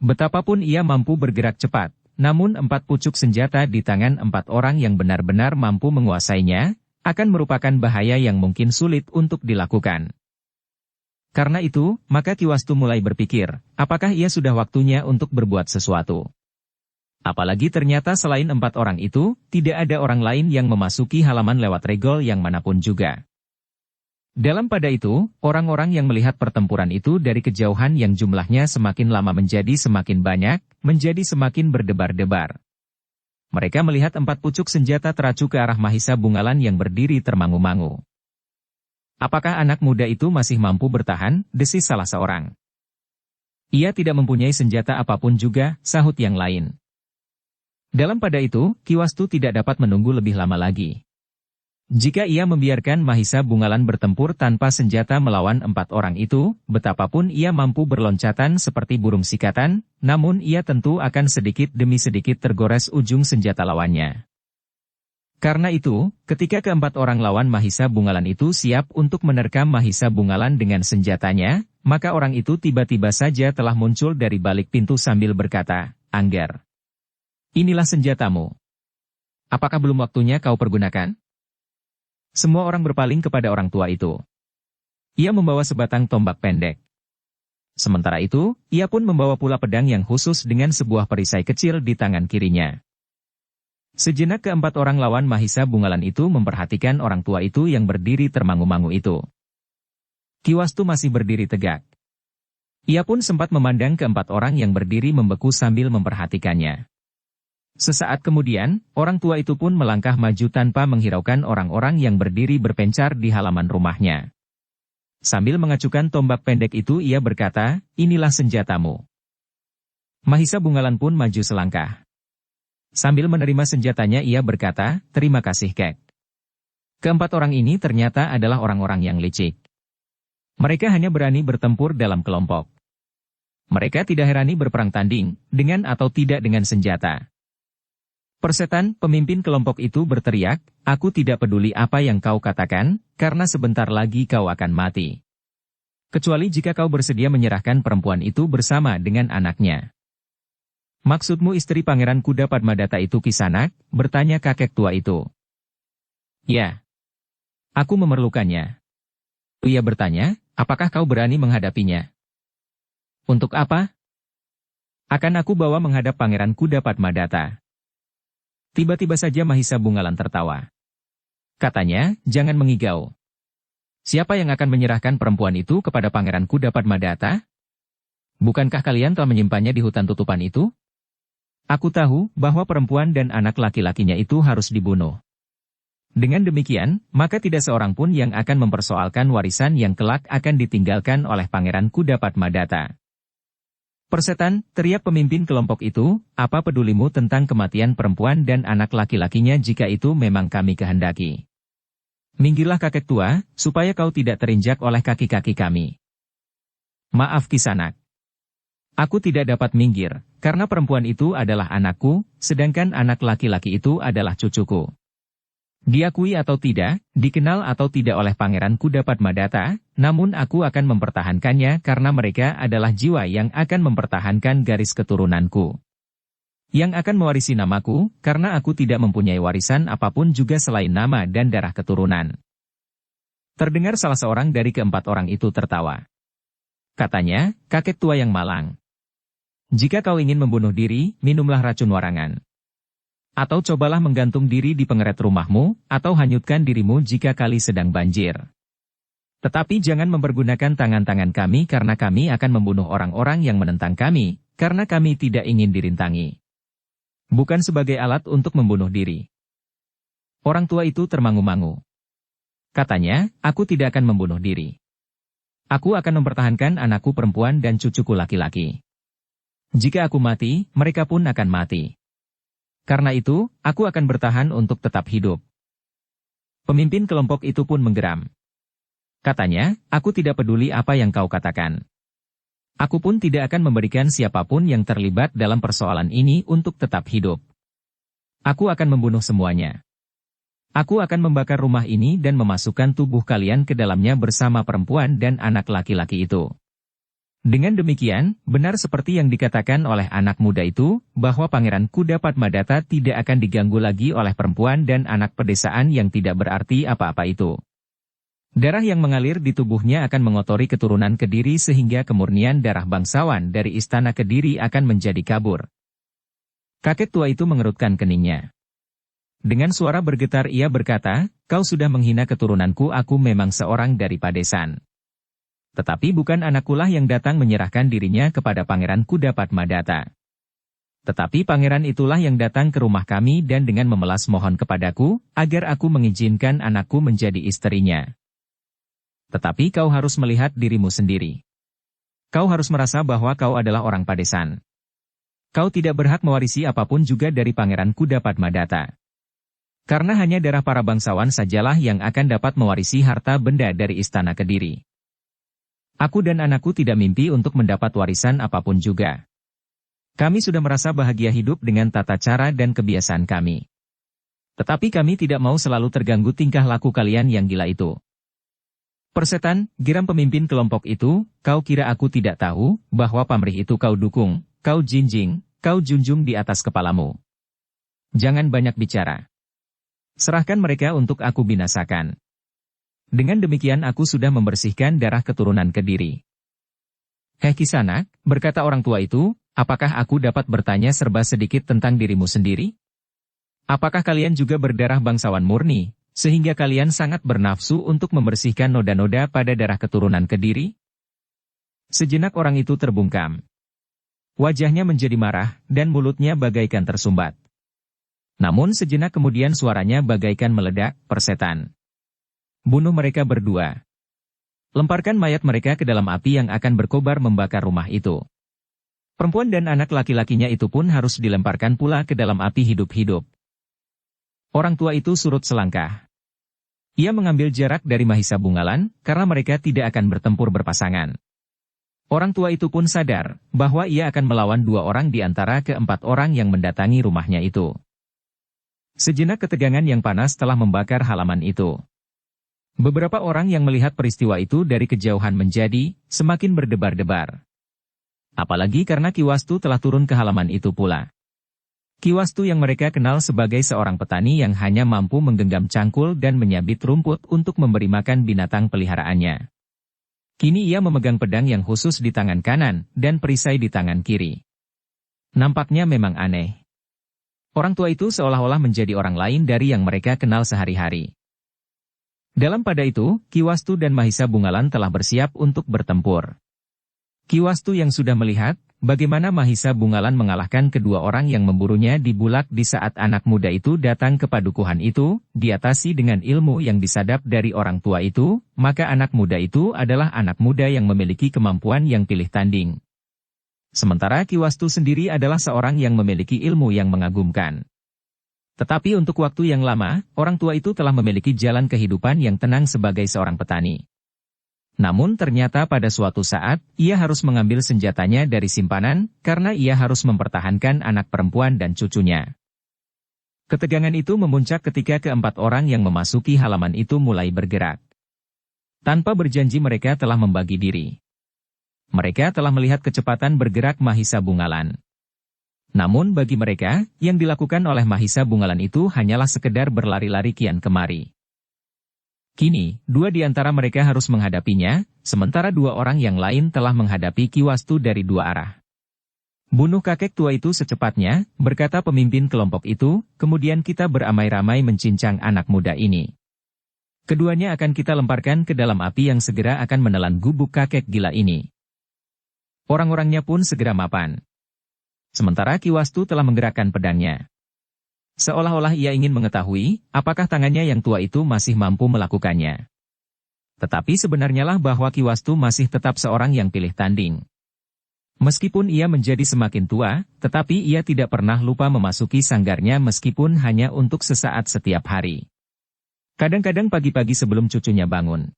Betapapun ia mampu bergerak cepat, namun 4 pucuk senjata di tangan 4 orang yang benar-benar mampu menguasainya, akan merupakan bahaya yang mungkin sulit untuk dilakukan. Karena itu, maka Ki Wastu mulai berpikir, apakah ia sudah waktunya untuk berbuat sesuatu. Apalagi ternyata selain 4 orang itu, tidak ada orang lain yang memasuki halaman lewat regol yang manapun juga. Dalam pada itu, orang-orang yang melihat pertempuran itu dari kejauhan yang jumlahnya semakin lama menjadi semakin banyak, menjadi semakin berdebar-debar. Mereka melihat 4 pucuk senjata teracu ke arah Mahisa Bungalan yang berdiri termangu-mangu. Apakah anak muda itu masih mampu bertahan? Desis salah seorang. Ia tidak mempunyai senjata apapun juga, sahut yang lain. Dalam pada itu, Ki Wastu tidak dapat menunggu lebih lama lagi. Jika ia membiarkan Mahisa Bungalan bertempur tanpa senjata melawan 4 orang itu, betapapun ia mampu berloncatan seperti burung sikatan, namun ia tentu akan sedikit demi sedikit tergores ujung senjata lawannya. Karena itu, ketika keempat orang lawan Mahisa Bungalan itu siap untuk menerkam Mahisa Bungalan dengan senjatanya, maka orang itu tiba-tiba saja telah muncul dari balik pintu sambil berkata, Angger. Inilah senjatamu. Apakah belum waktunya kau pergunakan? Semua orang berpaling kepada orang tua itu. Ia membawa sebatang tombak pendek. Sementara itu, ia pun membawa pula pedang yang khusus dengan sebuah perisai kecil di tangan kirinya. Sejenak keempat orang lawan Mahisa Bungalan itu memperhatikan orang tua itu yang berdiri termangu-mangu itu. Ki Wastu masih berdiri tegak. Ia pun sempat memandang keempat orang yang berdiri membeku sambil memperhatikannya. Sesaat kemudian, orang tua itu pun melangkah maju tanpa menghiraukan orang-orang yang berdiri berpencar di halaman rumahnya. Sambil mengacukan tombak pendek itu ia berkata, inilah senjatamu. Mahisa Bungalan pun maju selangkah. Sambil menerima senjatanya ia berkata, terima kasih Kek. Keempat orang ini ternyata adalah orang-orang yang licik. Mereka hanya berani bertempur dalam kelompok. Mereka tidak herani berperang tanding, dengan atau tidak dengan senjata. Persetan, pemimpin kelompok itu berteriak, aku tidak peduli apa yang kau katakan, karena sebentar lagi kau akan mati. Kecuali jika kau bersedia menyerahkan perempuan itu bersama dengan anaknya. Maksudmu istri Pangeran Kuda Padmadata itu Kisanak? Bertanya kakek tua itu. Ya. Aku memerlukannya. Ia bertanya, apakah kau berani menghadapinya? Untuk apa? Akan aku bawa menghadap Pangeran Kuda Padmadata. Tiba-tiba saja Mahisa Bungalan tertawa. Katanya, jangan mengigau. Siapa yang akan menyerahkan perempuan itu kepada Pangeran Kuda Padmadata? Bukankah kalian telah menyimpannya di hutan tutupan itu? Aku tahu bahwa perempuan dan anak laki-lakinya itu harus dibunuh. Dengan demikian, maka tidak seorang pun yang akan mempersoalkan warisan yang kelak akan ditinggalkan oleh Pangeran Kuda Padmadata. Persetan, teriak pemimpin kelompok itu, apa pedulimu tentang kematian perempuan dan anak laki-lakinya jika itu memang kami kehendaki? Minggirlah kakek tua, supaya kau tidak terinjak oleh kaki-kaki kami. Maaf Kisanak. Aku tidak dapat minggir, karena perempuan itu adalah anakku, sedangkan anak laki-laki itu adalah cucuku. Diakui atau tidak, dikenal atau tidak oleh Pangeran Kuda Padmadata, namun aku akan mempertahankannya karena mereka adalah jiwa yang akan mempertahankan garis keturunanku. Yang akan mewarisi namaku, karena aku tidak mempunyai warisan apapun juga selain nama dan darah keturunan. Terdengar salah seorang dari keempat orang itu tertawa. Katanya, kakek tua yang malang. Jika kau ingin membunuh diri, minumlah racun warangan. Atau cobalah menggantung diri di pengeret rumahmu, atau hanyutkan dirimu jika kali sedang banjir. Tetapi jangan mempergunakan tangan-tangan kami karena kami akan membunuh orang-orang yang menentang kami, karena kami tidak ingin dirintangi. Bukan sebagai alat untuk membunuh diri. Orang tua itu termangu-mangu. Katanya, aku tidak akan membunuh diri. Aku akan mempertahankan anakku perempuan dan cucuku laki-laki. Jika aku mati, mereka pun akan mati. Karena itu, aku akan bertahan untuk tetap hidup. Pemimpin kelompok itu pun menggeram. Katanya, aku tidak peduli apa yang kau katakan. Aku pun tidak akan memberikan siapapun yang terlibat dalam persoalan ini untuk tetap hidup. Aku akan membunuh semuanya. Aku akan membakar rumah ini dan memasukkan tubuh kalian ke dalamnya bersama perempuan dan anak laki-laki itu. Dengan demikian, benar seperti yang dikatakan oleh anak muda itu, bahwa Pangeran Kuda Padmadata tidak akan diganggu lagi oleh perempuan dan anak pedesaan yang tidak berarti apa-apa itu. Darah yang mengalir di tubuhnya akan mengotori keturunan Kediri sehingga kemurnian darah bangsawan dari istana Kediri akan menjadi kabur. Kakek tua itu mengerutkan keningnya. Dengan suara bergetar ia berkata, kau sudah menghina keturunanku, aku memang seorang dari Padesan. Tetapi bukan anakkulah yang datang menyerahkan dirinya kepada Pangeran Kuda Padmadata. Tetapi pangeran itulah yang datang ke rumah kami dan dengan memelas mohon kepadaku, agar aku mengizinkan anakku menjadi istrinya. Tetapi kau harus melihat dirimu sendiri. Kau harus merasa bahwa kau adalah orang Padesan. Kau tidak berhak mewarisi apapun juga dari Pangeran Kuda Padmadata. Karena hanya darah para bangsawan sajalah yang akan dapat mewarisi harta benda dari istana Kediri. Aku dan anakku tidak mimpi untuk mendapat warisan apapun juga. Kami sudah merasa bahagia hidup dengan tata cara dan kebiasaan kami. Tetapi kami tidak mau selalu terganggu tingkah laku kalian yang gila itu. Persetan, geram pemimpin kelompok itu, kau kira aku tidak tahu, bahwa pamrih itu kau dukung, kau jinjing, kau junjung di atas kepalamu. Jangan banyak bicara. Serahkan mereka untuk aku binasakan. Dengan demikian aku sudah membersihkan darah keturunan Kediri. Hei Kisanak, berkata orang tua itu, apakah aku dapat bertanya serba sedikit tentang dirimu sendiri? Apakah kalian juga berdarah bangsawan murni, sehingga kalian sangat bernafsu untuk membersihkan noda-noda pada darah keturunan Kediri? Sejenak orang itu terbungkam. Wajahnya menjadi marah, dan mulutnya bagaikan tersumbat. Namun sejenak kemudian suaranya bagaikan meledak, persetan. Bunuh mereka berdua. Lemparkan mayat mereka ke dalam api yang akan berkobar membakar rumah itu. Perempuan dan anak laki-lakinya itu pun harus dilemparkan pula ke dalam api hidup-hidup. Orang tua itu surut selangkah. Ia mengambil jarak dari Mahisa Bungalan, karena mereka tidak akan bertempur berpasangan. Orang tua itu pun sadar, bahwa ia akan melawan dua orang di antara keempat orang yang mendatangi rumahnya itu. Sejenak ketegangan yang panas telah membakar halaman itu. Beberapa orang yang melihat peristiwa itu dari kejauhan menjadi semakin berdebar-debar. Apalagi karena Ki Wastu telah turun ke halaman itu pula. Ki Wastu yang mereka kenal sebagai seorang petani yang hanya mampu menggenggam cangkul dan menyabit rumput untuk memberi makan binatang peliharaannya. Kini ia memegang pedang yang khusus di tangan kanan dan perisai di tangan kiri. Nampaknya memang aneh. Orang tua itu seolah-olah menjadi orang lain dari yang mereka kenal sehari-hari. Dalam pada itu, Ki Wastu dan Mahisa Bungalan telah bersiap untuk bertempur. Ki Wastu yang sudah melihat bagaimana Mahisa Bungalan mengalahkan kedua orang yang memburunya di Bulak di saat anak muda itu datang ke padukuhan itu, diatasi dengan ilmu yang disadap dari orang tua itu, maka anak muda itu adalah anak muda yang memiliki kemampuan yang pilih tanding. Sementara Ki Wastu sendiri adalah seorang yang memiliki ilmu yang mengagumkan. Tetapi untuk waktu yang lama, orang tua itu telah memiliki jalan kehidupan yang tenang sebagai seorang petani. Namun ternyata pada suatu saat, ia harus mengambil senjatanya dari simpanan, karena ia harus mempertahankan anak perempuan dan cucunya. Ketegangan itu memuncak ketika keempat orang yang memasuki halaman itu mulai bergerak. Tanpa berjanji mereka telah membagi diri. Mereka telah melihat kecepatan bergerak Mahisa Bungalan. Namun bagi mereka, yang dilakukan oleh Mahisa Bungalan itu hanyalah sekedar berlari-lari kian kemari. Kini, dua di antara mereka harus menghadapinya, sementara dua orang yang lain telah menghadapi Ki Wastu dari dua arah. Bunuh kakek tua itu secepatnya, berkata pemimpin kelompok itu, kemudian kita beramai-ramai mencincang anak muda ini. Keduanya akan kita lemparkan ke dalam api yang segera akan menelan gubuk kakek gila ini. Orang-orangnya pun segera mapan. Sementara Ki Wastu telah menggerakkan pedangnya. Seolah-olah ia ingin mengetahui, apakah tangannya yang tua itu masih mampu melakukannya. Tetapi sebenarnya lah bahwa Ki Wastu masih tetap seorang yang pilih tanding. Meskipun ia menjadi semakin tua, tetapi ia tidak pernah lupa memasuki sanggarnya meskipun hanya untuk sesaat setiap hari. Kadang-kadang pagi-pagi sebelum cucunya bangun.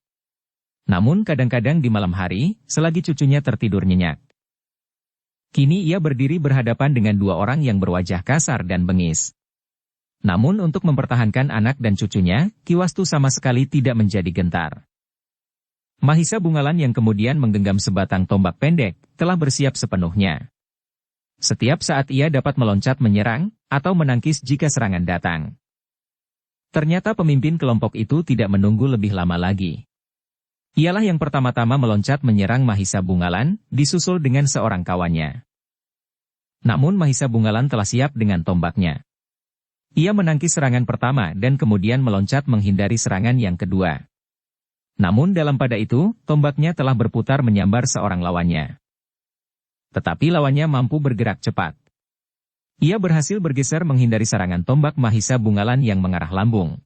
Namun kadang-kadang di malam hari, selagi cucunya tertidur nyenyak. Kini ia berdiri berhadapan dengan dua orang yang berwajah kasar dan bengis. Namun untuk mempertahankan anak dan cucunya, Ki Wastu sama sekali tidak menjadi gentar. Mahisa Bungalan yang kemudian menggenggam sebatang tombak pendek, telah bersiap sepenuhnya. Setiap saat ia dapat meloncat menyerang, atau menangkis jika serangan datang. Ternyata pemimpin kelompok itu tidak menunggu lebih lama lagi. Ialah yang pertama-tama meloncat menyerang Mahisa Bungalan, disusul dengan seorang kawannya. Namun Mahisa Bungalan telah siap dengan tombaknya. Ia menangkis serangan pertama dan kemudian meloncat menghindari serangan yang kedua. Namun dalam pada itu, tombaknya telah berputar menyambar seorang lawannya. Tetapi lawannya mampu bergerak cepat. Ia berhasil bergeser menghindari serangan tombak Mahisa Bungalan yang mengarah lambung.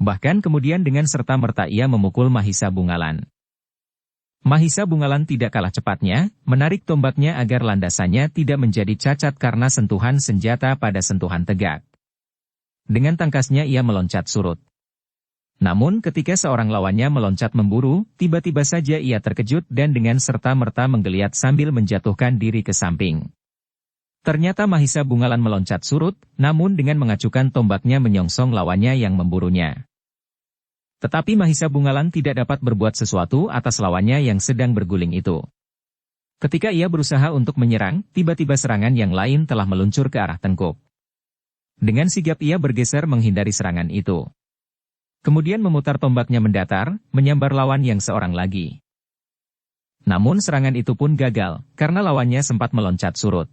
Bahkan kemudian dengan serta-merta ia memukul Mahisa Bungalan. Mahisa Bungalan tidak kalah cepatnya, menarik tombaknya agar landasannya tidak menjadi cacat karena sentuhan senjata pada sentuhan tegak. Dengan tangkasnya ia meloncat surut. Namun ketika seorang lawannya meloncat memburu, tiba-tiba saja ia terkejut dan dengan serta-merta menggeliat sambil menjatuhkan diri ke samping. Ternyata Mahisa Bungalan meloncat surut, namun dengan mengacukan tombaknya menyongsong lawannya yang memburunya. Tetapi Mahisa Bungalan tidak dapat berbuat sesuatu atas lawannya yang sedang berguling itu. Ketika ia berusaha untuk menyerang, tiba-tiba serangan yang lain telah meluncur ke arah tengkuk. Dengan sigap ia bergeser menghindari serangan itu. Kemudian memutar tombaknya mendatar, menyambar lawan yang seorang lagi. Namun serangan itu pun gagal, karena lawannya sempat meloncat surut.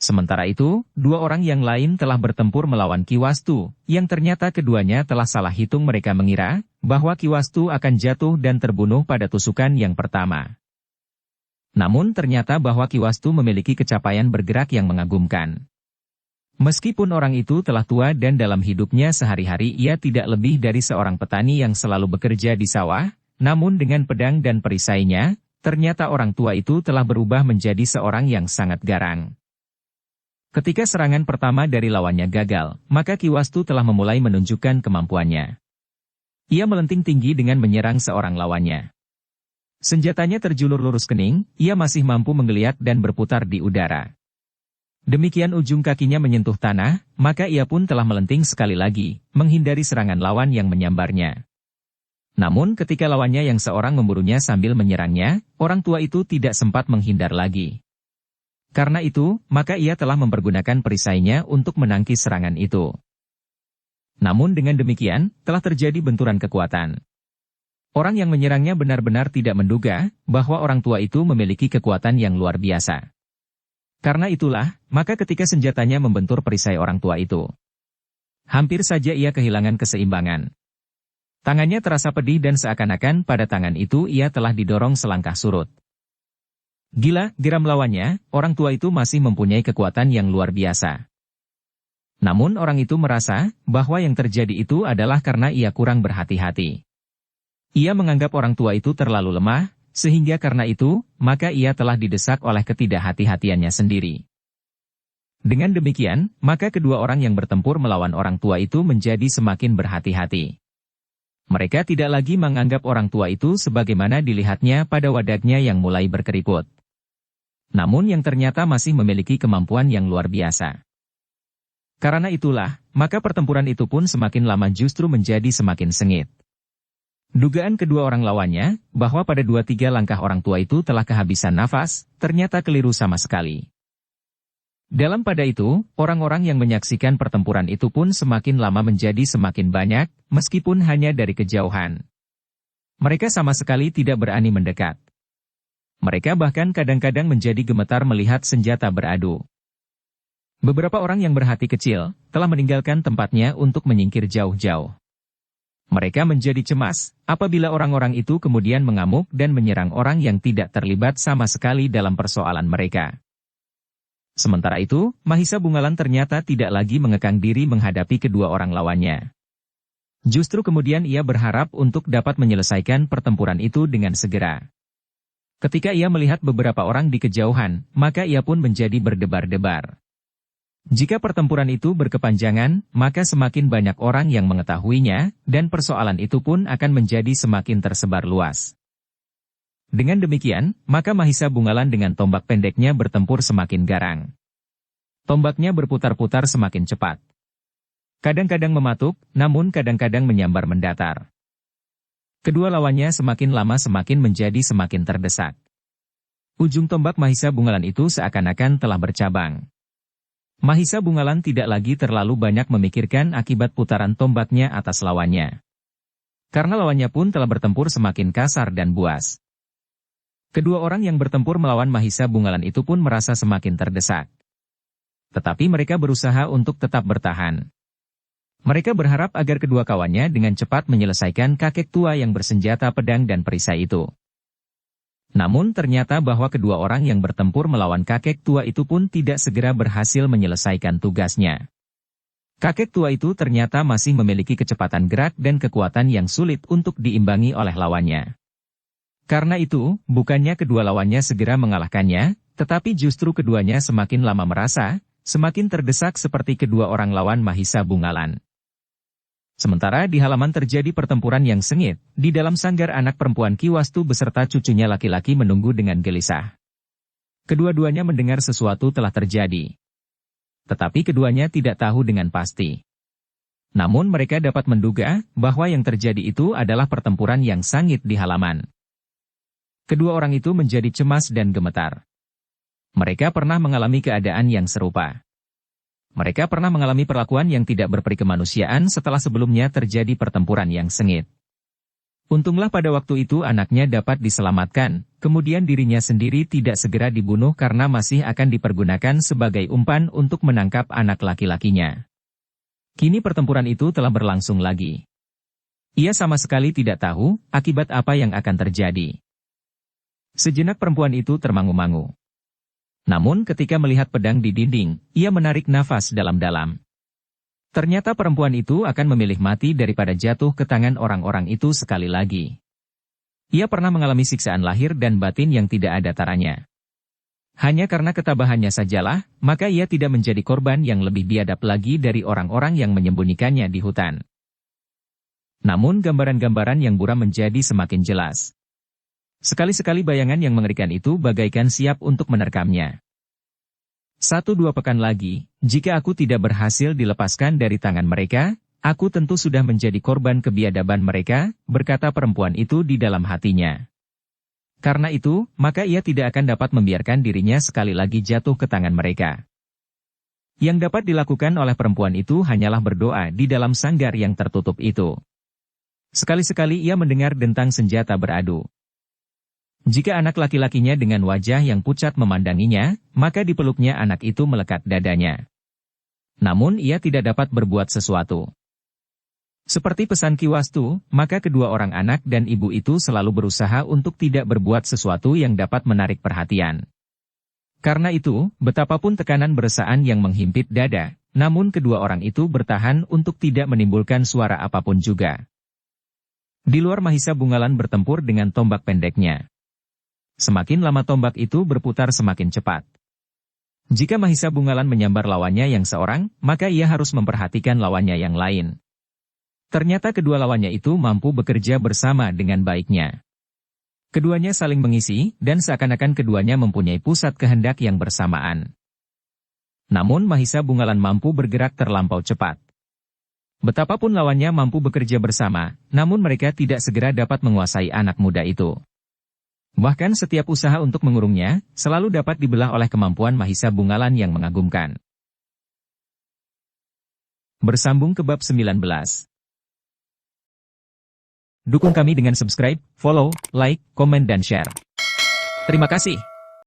Sementara itu, dua orang yang lain telah bertempur melawan Ki Wastu, yang ternyata keduanya telah salah hitung. Mereka mengira bahwa Ki Wastu akan jatuh dan terbunuh pada tusukan yang pertama. Namun ternyata bahwa Ki Wastu memiliki kecapaian bergerak yang mengagumkan. Meskipun orang itu telah tua dan dalam hidupnya sehari-hari ia tidak lebih dari seorang petani yang selalu bekerja di sawah, namun dengan pedang dan perisainya, ternyata orang tua itu telah berubah menjadi seorang yang sangat garang. Ketika serangan pertama dari lawannya gagal, maka Ki Wastu telah memulai menunjukkan kemampuannya. Ia melenting tinggi dengan menyerang seorang lawannya. Senjatanya terjulur lurus kening, ia masih mampu menggeliat dan berputar di udara. Demikian ujung kakinya menyentuh tanah, maka ia pun telah melenting sekali lagi, menghindari serangan lawan yang menyambarnya. Namun ketika lawannya yang seorang memburunya sambil menyerangnya, orang tua itu tidak sempat menghindar lagi. Karena itu, maka ia telah mempergunakan perisainya untuk menangkis serangan itu. Namun dengan demikian, telah terjadi benturan kekuatan. Orang yang menyerangnya benar-benar tidak menduga bahwa orang tua itu memiliki kekuatan yang luar biasa. Karena itulah, maka ketika senjatanya membentur perisai orang tua itu, hampir saja ia kehilangan keseimbangan. Tangannya terasa pedih dan seakan-akan pada tangan itu ia telah didorong selangkah surut. Gila, geram lawannya, orang tua itu masih mempunyai kekuatan yang luar biasa. Namun orang itu merasa bahwa yang terjadi itu adalah karena ia kurang berhati-hati. Ia menganggap orang tua itu terlalu lemah, sehingga karena itu, maka ia telah didesak oleh ketidakhati-hatiannya sendiri. Dengan demikian, maka kedua orang yang bertempur melawan orang tua itu menjadi semakin berhati-hati. Mereka tidak lagi menganggap orang tua itu sebagaimana dilihatnya pada wadahnya yang mulai berkeriput. Namun yang ternyata masih memiliki kemampuan yang luar biasa. Karena itulah, maka pertempuran itu pun semakin lama justru menjadi semakin sengit. Dugaan kedua orang lawannya, bahwa pada 2-3 langkah orang tua itu telah kehabisan nafas, ternyata keliru sama sekali. Dalam pada itu, orang-orang yang menyaksikan pertempuran itu pun semakin lama menjadi semakin banyak, meskipun hanya dari kejauhan. Mereka sama sekali tidak berani mendekat. Mereka bahkan kadang-kadang menjadi gemetar melihat senjata beradu. Beberapa orang yang berhati kecil, telah meninggalkan tempatnya untuk menyingkir jauh-jauh. Mereka menjadi cemas, apabila orang-orang itu kemudian mengamuk dan menyerang orang yang tidak terlibat sama sekali dalam persoalan mereka. Sementara itu, Mahisa Bungalan ternyata tidak lagi mengekang diri menghadapi kedua orang lawannya. Justru kemudian ia berharap untuk dapat menyelesaikan pertempuran itu dengan segera. Ketika ia melihat beberapa orang di kejauhan, maka ia pun menjadi berdebar-debar. Jika pertempuran itu berkepanjangan, maka semakin banyak orang yang mengetahuinya, dan persoalan itu pun akan menjadi semakin tersebar luas. Dengan demikian, maka Mahisa Bungalan dengan tombak pendeknya bertempur semakin garang. Tombaknya berputar-putar semakin cepat. Kadang-kadang mematuk, namun kadang-kadang menyambar mendatar. Kedua lawannya semakin lama semakin menjadi semakin terdesak. Ujung tombak Mahisa Bungalan itu seakan-akan telah bercabang. Mahisa Bungalan tidak lagi terlalu banyak memikirkan akibat putaran tombaknya atas lawannya. Karena lawannya pun telah bertempur semakin kasar dan buas. Kedua orang yang bertempur melawan Mahisa Bungalan itu pun merasa semakin terdesak. Tetapi mereka berusaha untuk tetap bertahan. Mereka berharap agar kedua kawannya dengan cepat menyelesaikan kakek tua yang bersenjata pedang dan perisai itu. Namun ternyata bahwa kedua orang yang bertempur melawan kakek tua itu pun tidak segera berhasil menyelesaikan tugasnya. Kakek tua itu ternyata masih memiliki kecepatan gerak dan kekuatan yang sulit untuk diimbangi oleh lawannya. Karena itu, bukannya kedua lawannya segera mengalahkannya, tetapi justru keduanya semakin lama merasa, semakin terdesak seperti kedua orang lawan Mahisa Bungalan. Sementara di halaman terjadi pertempuran yang sengit, di dalam sanggar anak perempuan Ki Wastu beserta cucunya laki-laki menunggu dengan gelisah. Kedua-duanya mendengar sesuatu telah terjadi. Tetapi keduanya tidak tahu dengan pasti. Namun mereka dapat menduga bahwa yang terjadi itu adalah pertempuran yang sengit di halaman. Kedua orang itu menjadi cemas dan gemetar. Mereka pernah mengalami keadaan yang serupa. Mereka pernah mengalami perlakuan yang tidak berperi kemanusiaan setelah sebelumnya terjadi pertempuran yang sengit. Untunglah pada waktu itu anaknya dapat diselamatkan, kemudian dirinya sendiri tidak segera dibunuh karena masih akan dipergunakan sebagai umpan untuk menangkap anak laki-lakinya. Kini pertempuran itu telah berlangsung lagi. Ia sama sekali tidak tahu akibat apa yang akan terjadi. Sejenak perempuan itu termangu-mangu. Namun ketika melihat pedang di dinding, ia menarik nafas dalam-dalam. Ternyata perempuan itu akan memilih mati daripada jatuh ke tangan orang-orang itu sekali lagi. Ia pernah mengalami siksaan lahir dan batin yang tidak ada taranya. Hanya karena ketabahannya sajalah, maka ia tidak menjadi korban yang lebih biadab lagi dari orang-orang yang menyembunyikannya di hutan. Namun gambaran-gambaran yang buram menjadi semakin jelas. Sekali-sekali bayangan yang mengerikan itu bagaikan siap untuk menerkamnya. 1-2 pekan lagi, jika aku tidak berhasil dilepaskan dari tangan mereka, Aku tentu sudah menjadi korban kebiadaban mereka, berkata perempuan itu di dalam hatinya. Karena itu, maka ia tidak akan dapat membiarkan dirinya sekali lagi jatuh ke tangan mereka. Yang dapat dilakukan oleh perempuan itu hanyalah berdoa di dalam sanggar yang tertutup itu. Sekali-sekali ia mendengar dentang senjata beradu. Jika anak laki-lakinya dengan wajah yang pucat memandanginya, maka dipeluknya anak itu melekat dadanya. Namun ia tidak dapat berbuat sesuatu. Seperti pesan Ki Wastu, maka kedua orang anak dan ibu itu selalu berusaha untuk tidak berbuat sesuatu yang dapat menarik perhatian. Karena itu, betapapun tekanan beresaan yang menghimpit dada, namun kedua orang itu bertahan untuk tidak menimbulkan suara apapun juga. Di luar Mahisa Bungalan bertempur dengan tombak pendeknya. Semakin lama tombak itu berputar semakin cepat. Jika Mahisa Bungalan menyambar lawannya yang seorang, maka ia harus memperhatikan lawannya yang lain. Ternyata kedua lawannya itu mampu bekerja bersama dengan baiknya. Keduanya saling mengisi, dan seakan-akan keduanya mempunyai pusat kehendak yang bersamaan. Namun Mahisa Bungalan mampu bergerak terlampau cepat. Betapapun lawannya mampu bekerja bersama, namun mereka tidak segera dapat menguasai anak muda itu. Bahkan setiap usaha untuk mengurungnya, selalu dapat dibelah oleh kemampuan Mahisa Bungalan yang mengagumkan. Bersambung ke bab 19. Dukung kami dengan subscribe, follow, like, komen dan share. Terima kasih.